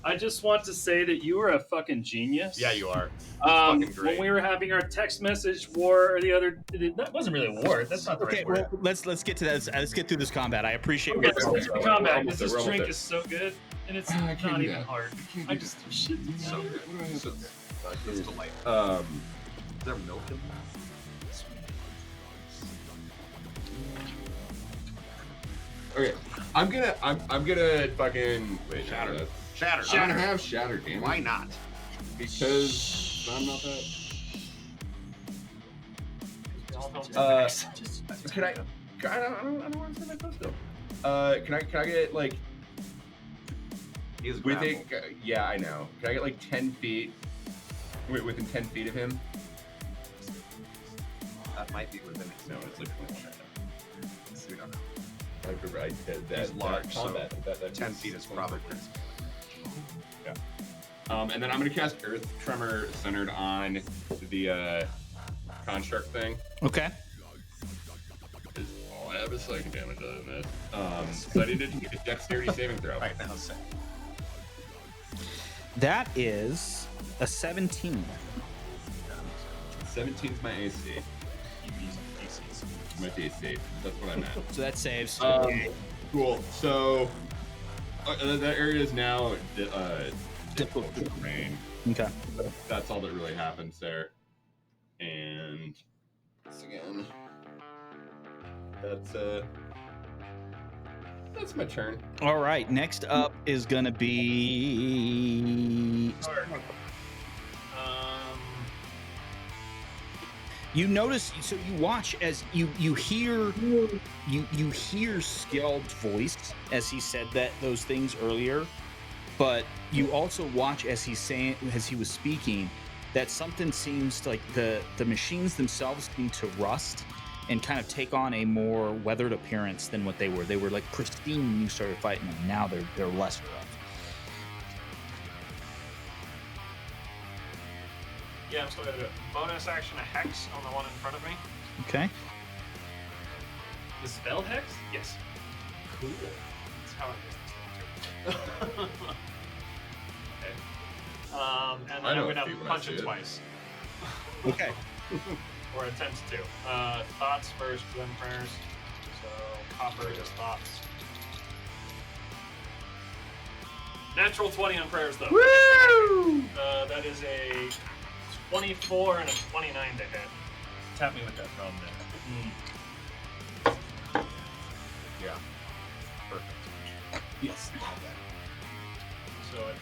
I just want to say that you are a fucking genius. Yeah, you are. Fucking great. When we were having our text message war the other, that wasn't really a war. That's not the right word. Well, let's get to that. Let's get through this combat. I appreciate. Okay, let's get to the combat Almost because there, this we're drink almost is so good and it's I can't not do even that. hard. I just shit. So good. So, it's delightful. Um, Is there milk in okay, I'm gonna fucking wait. Shatter. no, Shatter? I'm gonna have shatter, damn it. Why not? Because I'm not that. Can I don't want to say my post though. Can I get like He's within? Yeah, I know. Can I get like 10 feet? Within 10 feet of him? That might be within it. No, it's like We don't know. He's large, so combat. That 10 feet is probably. Yeah. And then I'm gonna cast Earth Tremor centered on the construct thing. Okay. Oh, I have a psychic damage other than this. So I need to make a dexterity saving throw. Right now, say. That is a 17. 17's my AC. My DC. That's what I meant. So that saves. Cool. So that area is now difficult terrain. Okay. That's all that really happens there. And once again, that's my turn. All right. Next up is gonna be. You notice, so you watch as you hear Skjeld's voice as he said those things earlier, but you also watch as he was speaking that something seems like the machines themselves seem to rust and kind of take on a more weathered appearance than what they were. They were like pristine when you started fighting them. Now they're less rough. Yeah, I'm still gonna do it. Bonus action, a hex on the one in front of me. Okay. The spell hex? Yes. Cool. That's how it is. Okay. And I then know I'm a gonna feat when I punch see it it. twice. Okay. Or attempt to. Thoughts first, then prayers. So copper is thoughts. Natural 20 on prayers though. Woo! That is a 24 and a 29 to hit. Tap me with that thumb there. Yeah. Perfect. Yes. So it's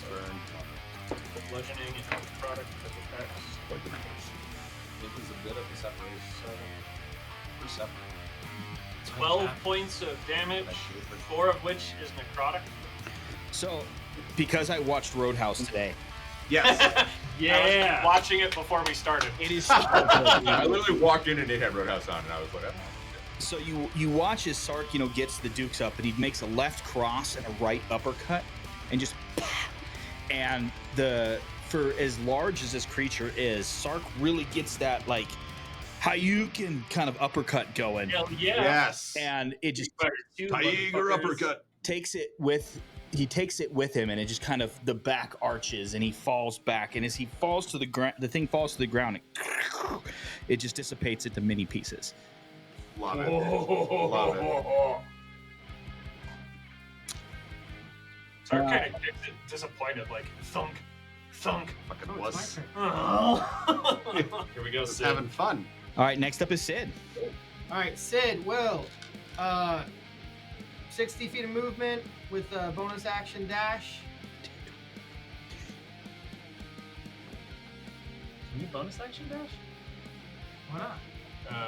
burn, bludgeoning, and product of effects. It was a bit of a separation. 12 points of damage, 4 of which is necrotic. So, because I watched Roadhouse today, Yes. Yeah. I was watching it before we started. it is. I literally walked in and it had Roadhouse on, and I was like, oh. So you watch as Sark, gets the dukes up, and he makes a left cross and a right uppercut, and just, and for as large as this creature is, Sark really gets that like Hayukin kind of uppercut going. Hell yeah. Yes. And it just Tiger uppercut. takes it with him, and it just kind of the back arches, and he falls back, and as he falls to the ground, the thing falls to the ground, it just dissipates into many pieces. Love it. Love it. So I'm kind of disappointed, like thunk, thunk. Fucking was Here we go, just Sid. having fun. All right, next up is Sid. All right, Sid will 60 feet of movement with a bonus action dash. Can you bonus action dash? Why not?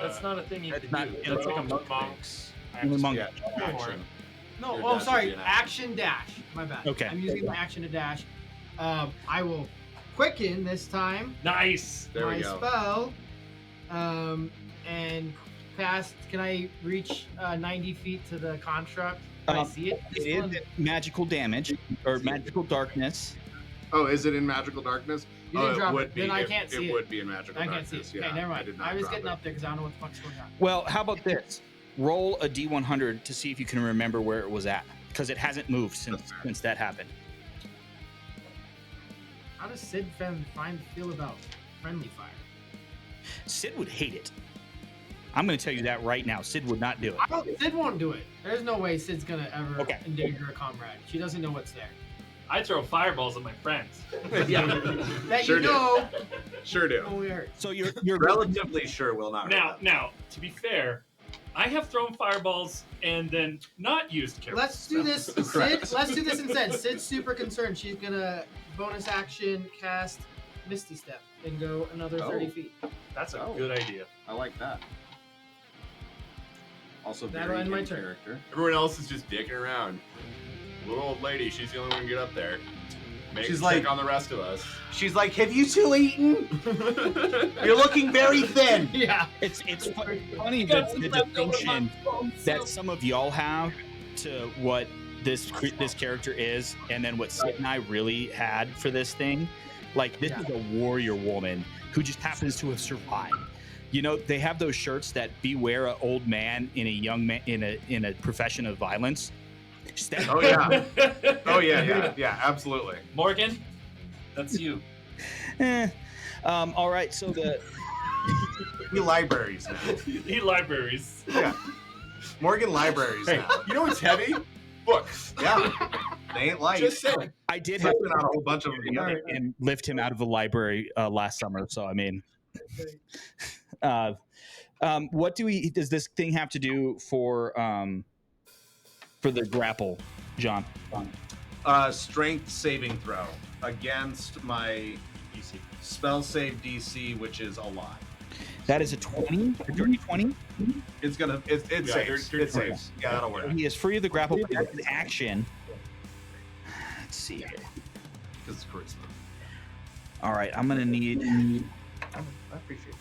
That's not a thing you That's can not- do. it's That's like a Monks. monk thing. Monk. Yeah. Action. No, Your oh, dash sorry, would be an action. action dash. My bad. Okay. I'm using my action to dash. I will quicken this time Nice. There we my go. spell, and cast. Can I reach 90 feet to the construct? Can I see it? It is magical damage or magical darkness. Oh, is it in magical darkness? You didn't Oh, drop it would it. be. Then I can't see it it. would be in magical I darkness. can't see it. Yeah, Okay, never I mind. did not I was drop getting it. up there because I don't know what the fuck's going on. Well, how about this? roll a D100 to see if you can remember where it was at, because it hasn't moved since that happened. How does Sid feel about friendly fire? Sid would hate it. I'm going to tell you that right now. Sid would not do it. Sid won't do it. There's no way Sid's gonna ever endanger a comrade. She doesn't know what's there. I throw fireballs at my friends. Yeah. That Sure you know. Sure do. Oh, we hurt. So you're Relatively sure will not. hurt them. Now, to be fair, I have thrown fireballs and then not used careful. Let's do this, Sid. Let's do this instead. Sid's super concerned. She's gonna bonus action cast Misty Step and go another 30 feet. That's a good idea. I like that. Also, That'll very end my in turn. character. Everyone else is just dicking around. Little old lady, she's the only one to get up there. She's Check like- on the rest of us. She's like, "Have you two eaten? You're looking very thin." Yeah. it's funny that the distinction that some of y'all have to what this character is, and then what Sid and I really had for this thing. Like, this is a warrior woman who just happens to have survived. You know, they have those shirts that beware an old man in a young man in a profession of violence. Oh yeah. Oh yeah. Absolutely. Morgan, that's you. All right, so the We libraries now. Eat libraries. Yeah. Morgan libraries Hey, now. you know what's heavy? Books. Yeah. They ain't light. Just saying. I did have Flipping out a whole bunch of them together. and lift him out of the library last summer. So I mean, what does this thing have to do for the grapple, John? Strength saving throw against my spell save DC, which is a lot. That is a 20. A dirty 20. It's gonna. It Yeah, saves. dirty It saves. Yeah, that'll work. He is free of the grapple in action. Let's see here. Because it's charisma. All right, I'm gonna need. I appreciate you.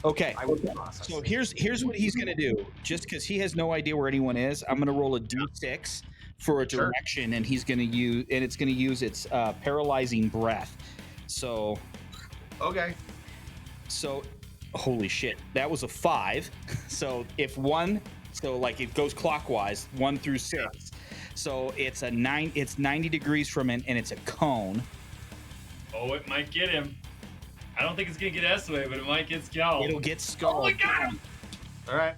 Okay. I would process. So here's what he's gonna do. Just because he has no idea where anyone is, I'm gonna roll a d6 for a direction, and he's gonna use, and it's gonna use its paralyzing breath. So, Okay. holy shit, that was a 5. So like it goes clockwise, 1 through 6. So it's a 9. It's 90 degrees from it, and it's a cone. Oh, it might get him. I don't think it's gonna get Esway, but it might get Scowl. It'll get skull. Oh my god! All right.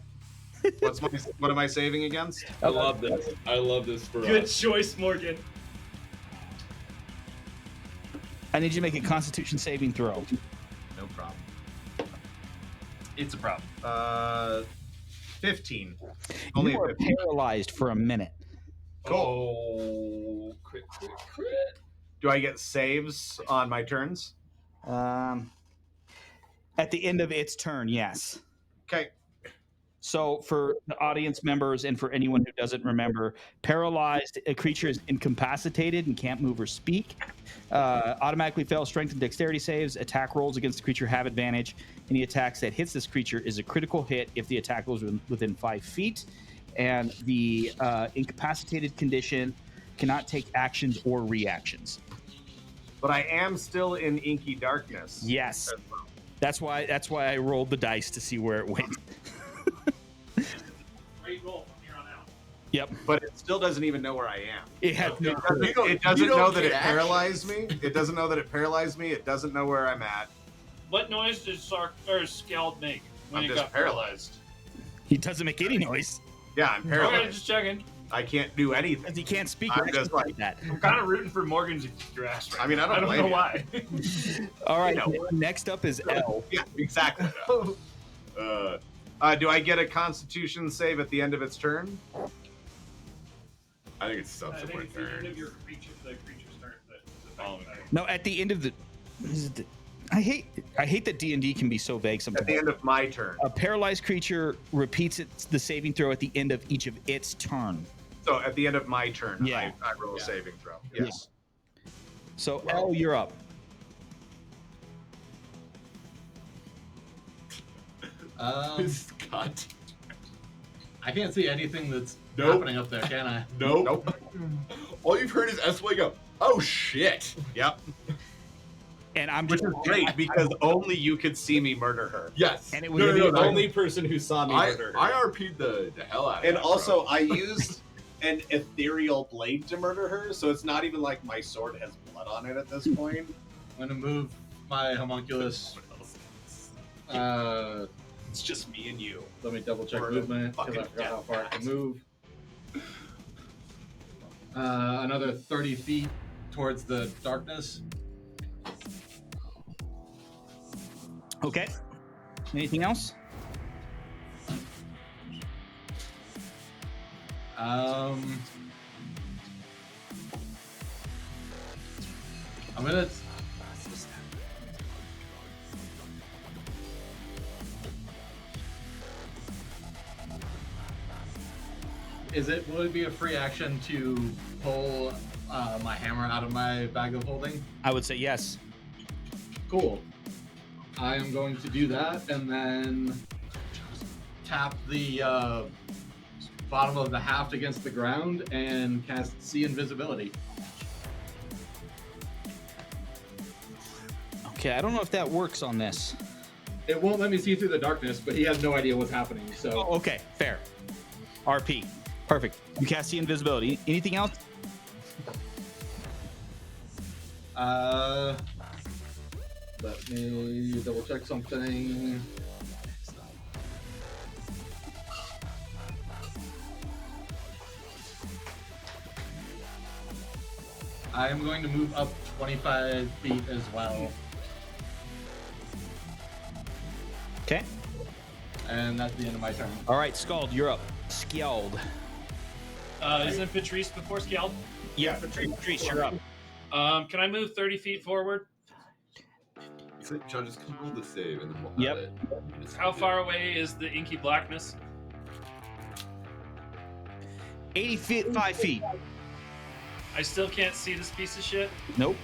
What am I saving against? I love this. I love this for Good us. choice, Morgan. I need you to make a Constitution saving throw. No problem. It's a problem. 15. Only You a are 15. paralyzed for a minute. Oh, crit. Do I get saves on my turns? At the end of its turn, yes. Okay. So for the audience members and for anyone who doesn't remember, paralyzed, a creature is incapacitated and can't move or speak. Automatically fails strength and dexterity saves. Attack rolls against the creature have advantage. Any attacks that hits this creature is a critical hit if the attack goes within 5 feet. And the incapacitated condition cannot take actions or reactions. But I am still in inky darkness. Yes. That's why I rolled the dice to see where it went. Great roll from here on out. Yep. But it still doesn't even know where I am. It has no It doesn't know that it paralyzed me. It doesn't know that it paralyzed me. It doesn't know where I'm at. What noise did Scald make when I'm it just got paralyzed? He doesn't make any noise. Yeah, I'm Okay, paralyzed. just checking. I can't do anything. Because he can't speak. I'm or just like that. I'm kind of rooting for Morgan to kick your ass right I mean, I now. don't know blame you. why. All right. You know. Next up is L. Yeah, exactly. Do I get a Constitution save at the end of its turn? I think it's subsequent the end of turns. your creature's turn. The following turn. No, at the end of the. I hate that D&D can be so vague sometimes. At the end of my turn. A paralyzed creature repeats the saving throw at the end of each of its turn. So at the end of my turn, Yeah. I roll a saving throw. Yes. So L, you're up. God. I can't see anything that's Nope. happening up there, can I? Nope. Nope. All you've heard is Esway go, oh shit. Yep. And I'm Which just is great because only you could see me murder her. Yes. And it was no, gonna no, be no, The no. only person who saw me murder her. I RP'd the hell out of And that, also, bro. I used an ethereal blade to murder her, so it's not even like my sword has blood on it at this point. I'm gonna move my homunculus. It's just me and you. Let me double check We're movement because I fucking forgot how death far I can bats. move. Another 30 feet towards the darkness. okay. Anything else? I'm gonna. Will it be a free action to pull my hammer out of my bag of holding? I would say yes. Cool. I am going to do that and then tap the bottom of the haft against the ground and cast See Invisibility. Okay, I don't know if that works on this. It won't let me see through the darkness, but he has no idea what's happening. So Oh, okay, fair. RP. Perfect. You cast the invisibility. Anything else? let me double check something. I am going to move up 25 feet as well. Okay. And that's the end of my turn. All right, Scald, you're up. Skjald. Isn't Patrice before Scald? Yeah, Patrice, you're up. Can I move 30 feet forward? So, John, just come roll the save and then we'll Yep. have it. Just How do it. far away is the inky blackness? 80 feet, 5 feet. I still can't see this piece of shit. Nope.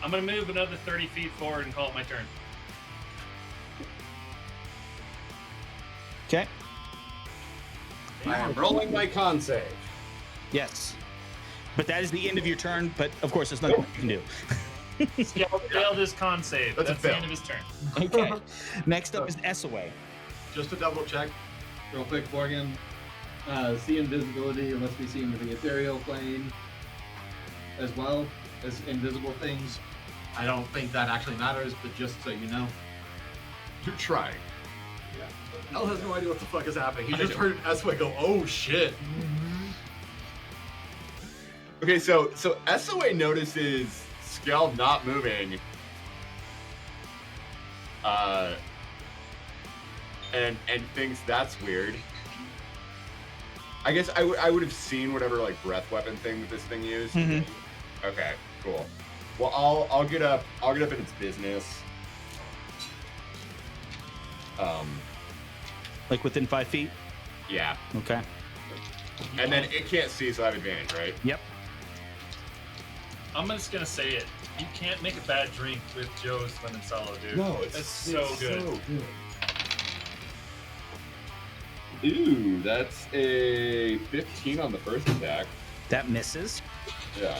I'm gonna move another 30 feet forward and call it my turn. Okay. I am rolling my con save. Yes. But that is the end of your turn, but of course, there's nothing you can do. Scald failed his con save. That's a That's the fail. end of his turn. Okay. Next up is Essaway. Just to double check, real quick, Morgan. See Invisibility unless we see into the ethereal plane as well as invisible things. I don't think that actually matters, but just so you know. You're trying. Elle has no idea what the fuck is happening. He I just know. heard Esway go, oh shit. Okay, so SOA notices Skjald not moving. And thinks that's weird. I guess I would have seen whatever like breath weapon thing that this thing used. Mhm. Okay, cool. Well, I'll get up in its business. Like within 5 feet? Yeah, Okay. and then it can't see, so I have advantage, right? Yep. I'm just gonna say it. You can't make a bad drink with Joe's lemon solo, dude. That's so good. Ooh, that's a 15 on the first attack. That misses. Yeah.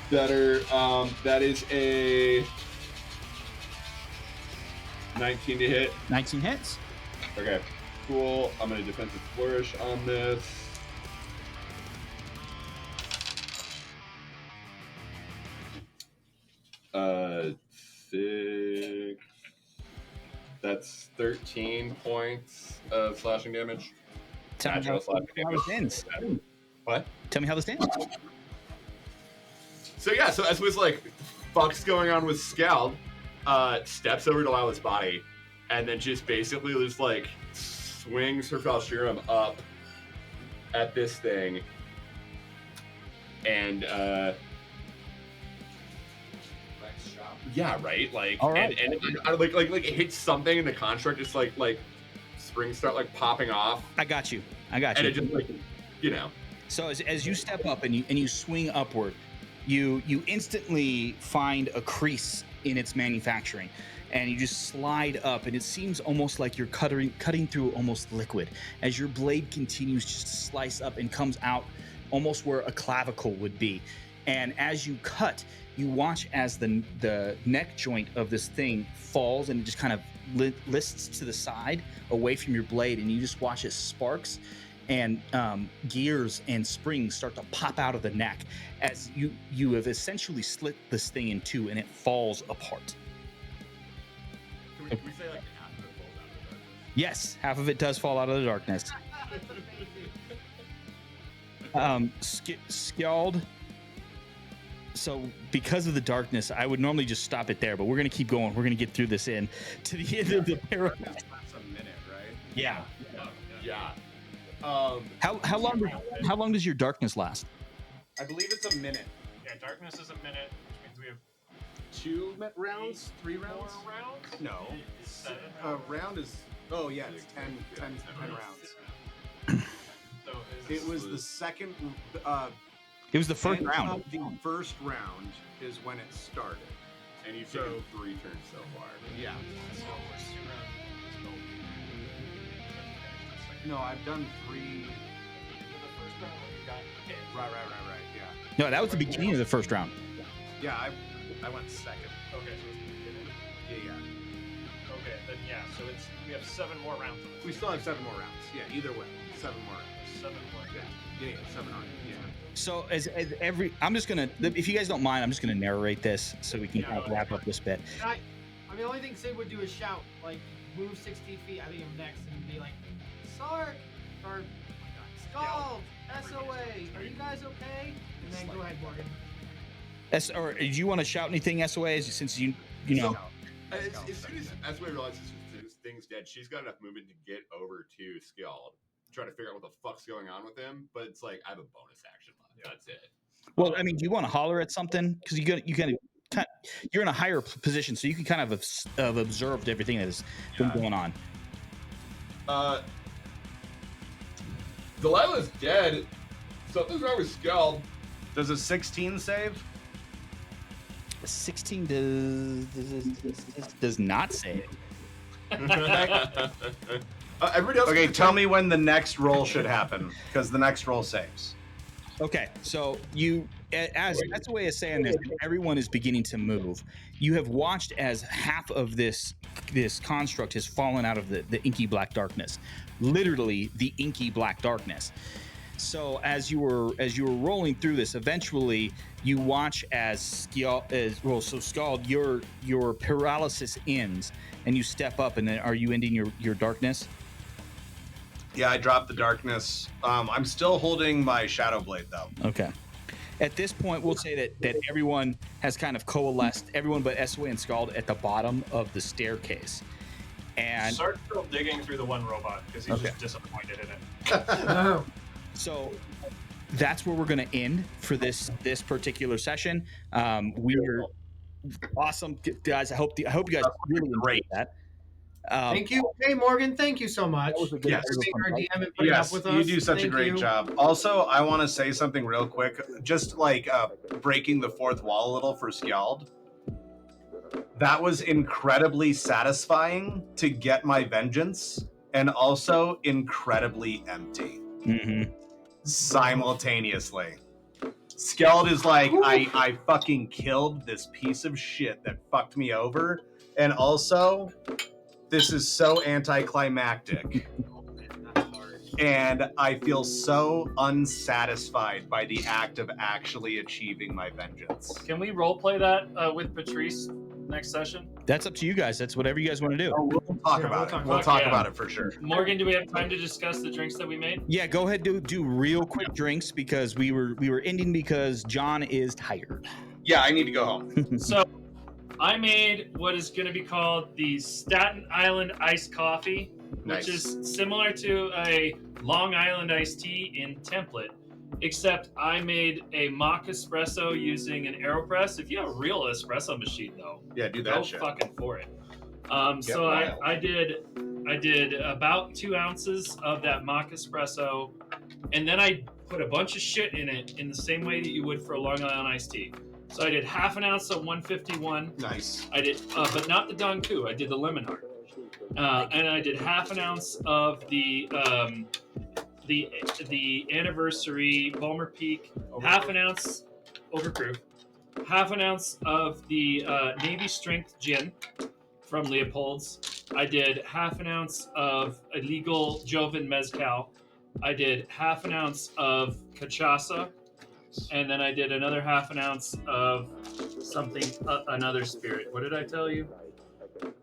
Better. That is a 19 to hit. 19 hits. Okay, cool. I'm gonna defensive flourish on this. Six. That's 13 points of slashing damage. Tell me Natural slashing how damage. this ends. What? Tell me how this ends. So yeah, so as was like, fuck's going on with Scald, steps over Delilah's body, and then just basically just like swings her Falshirum up at this thing, and yeah, right, like, All right. and like it hits something, and the construct just like springs start like popping off, I got you. I got and you. it just like, you know. So as you step up and you swing upward, you instantly find a crease in its manufacturing, and you just slide up, and it seems almost like you're cutting through almost liquid as your blade continues just to slice up and comes out almost where a clavicle would be. And as you cut, you watch as the neck joint of this thing falls and it just kind of lists to the side away from your blade, and you just watch as sparks and gears and springs start to pop out of the neck as you have essentially slit this thing in two and it falls apart. Can we say like half of it falls out of the darkness? Yes, half of it does fall out of the darkness. Skjald. So because of the darkness, I would normally just stop it there, but we're going to keep going. We're going to get through this to the end of the paragraph. That's a minute, right? Yeah. Yeah. How long does your darkness last? I believe it's a minute. Yeah, darkness is a minute, which means we have 2 rounds? 3 rounds? more rounds. No. 7 A round is. Oh yeah, it's 10 rounds. So It was the second. It was the first end round. of the first round is when it started. And you've So- taken 3 turns so far. Yeah. So we're 2 rounds. No, I've done 3. The first round when you got hit. Right. Yeah. No, that was the beginning of the first round. Yeah, I went second. Okay, so it's the beginning. Yeah. Okay, then yeah, so we have 7 more rounds of We this. still have 7 more rounds. Yeah, either way, 7 more rounds. 7 more. Yeah, 7 rounds. Yeah. So as I'm just gonna, if you guys don't mind, I'm just gonna narrate this so we can Yeah, kind of okay. wrap up this bit. And I mean, the only thing Sid would do is shout, like, move 60 feet. I think I'm next, and be like, Sark, or Skull, SOA, are you guys okay? And then go ahead, Morgan. Or do you want to shout anything, SOA? Since you know. As soon as SOA realizes this thing's dead, she's got enough movement to get over to Skjald, try to figure out what the fuck's going on with him. But it's like I have a bonus action left. That's it. Well, I mean, do you want to holler at something? Because you're in a higher position, so you can kind of have observed everything that has been going on. Delilah's dead. Something's wrong with Skjald. Does a 16 save? 16 does not say it. Everybody else. Okay, tell me when the next roll should happen, because the next roll saves. Okay, so that's the way of saying this. Everyone is beginning to move. You have watched as half of this construct has fallen out of the inky black darkness, literally the inky black darkness. So as you were rolling through this, eventually you watch as Skjald, your paralysis ends, and you step up. And then, are you ending your darkness? Yeah, I dropped the darkness. I'm still holding my Shadow Blade, though. Okay. At this point, we'll say that everyone has kind of coalesced, everyone but SOA and Skjald at the bottom of the staircase. And Sark's still digging through the one robot because he's Okay. just disappointed in it. Oh. so that's where we're going to end for this particular session. We're awesome, guys. I hope you guys really enjoyed that. Thank you. Hey, Morgan, thank you so much. That was a good- Yes. For being our DM and putting Yes, up with us. you do such a Thank great you. job. Also, I want to say something real quick, just like breaking the fourth wall a little for Skjald. That was incredibly satisfying to get my vengeance, and also incredibly empty Mhm. simultaneously. Skjald is like, I fucking killed this piece of shit that fucked me over, and also, this is so anticlimactic. And I feel so unsatisfied by the act of actually achieving my vengeance. Can we role play that with Patrice next session? That's up to you guys. That's whatever you guys want to do. We'll talk about it. We'll talk about it for sure. Morgan, do we have time to discuss the drinks that we made? Yeah, go ahead, do real quick drinks because we were ending because John is tired. Yeah, I need to go home. So, I made what is going to be called the Staten Island iced coffee, Nice. which is similar to a Long Island iced tea in template, except I made a mock espresso using an AeroPress. If you have a real espresso machine, though, Yeah, do go that shit. fucking for it. So wild. I did about 2 ounces of that mock espresso, and then I put a bunch of shit in it in the same way that you would for a Long Island iced tea. So I did half an ounce of 151. Nice. I did, but not the Dongku. I did the lemon heart, and I did half an ounce of the the anniversary Balmer Peak, half an ounce overproof, half an ounce of the Navy Strength Gin from Leopold's. I did half an ounce of illegal Joven Mezcal. I did half an ounce of cachaça, and then I did another half an ounce of something, another spirit. What did I tell you?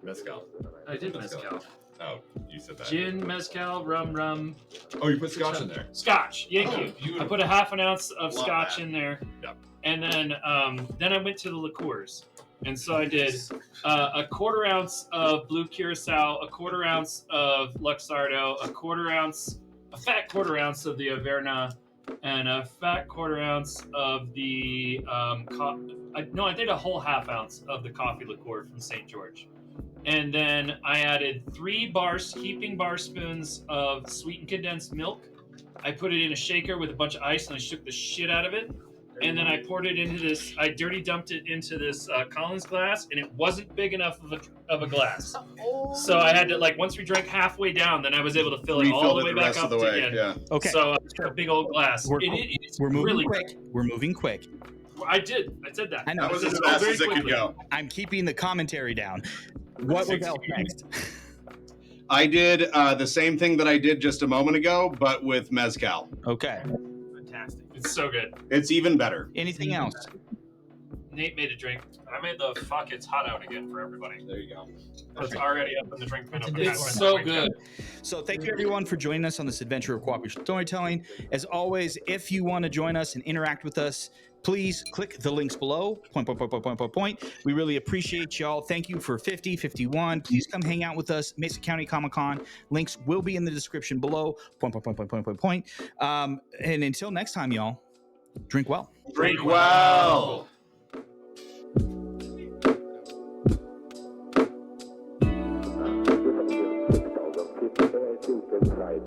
Mezcal. I did mezcal. Oh, you said that. Gin, mezcal, rum. Oh, you put scotch in there. Scotch, thank Oh, you. I beautiful. put a half an ounce of Love scotch that. in there. Yep. And then I went to the liqueurs. And so I did a quarter ounce of blue curacao, a quarter ounce of Luxardo, a fat quarter ounce of the Averna, and a fat quarter ounce of the I did a whole half ounce of the coffee liqueur from St. George. And then I added 3 heaping bar spoons of sweetened condensed milk. I put it in a shaker with a bunch of ice and I shook the shit out of it. And then I poured it into this, I dirty dumped it into this Collins glass, and it wasn't big enough of a glass. So I had to, like, once we drank halfway down, then I was able to fill it all the way back up again. Yeah. Okay. So a big old glass. We're It's moving really quick. We're moving quick. I said that. I know. That was It's as all fast very as it could quickly. go. I'm keeping the commentary down. What was else next? I did the same thing that I did just a moment ago, but with mezcal. Okay. Fantastic. It's so good. It's even better. Anything else? Nate made a drink. I made the fuck it's hot out again for everybody. There you go. It's already up in the drink menu. but It's that's so fine. good. So thank you everyone for joining us on this adventure of cooperative storytelling. As always, if you want to join us and interact with us, please click the links below. Point. We really appreciate y'all. Thank you for 50, 51. Please come hang out with us. Mesa County Comic Con. Links will be in the description below. Point. And until next time, y'all, drink well. Drink well. Inside,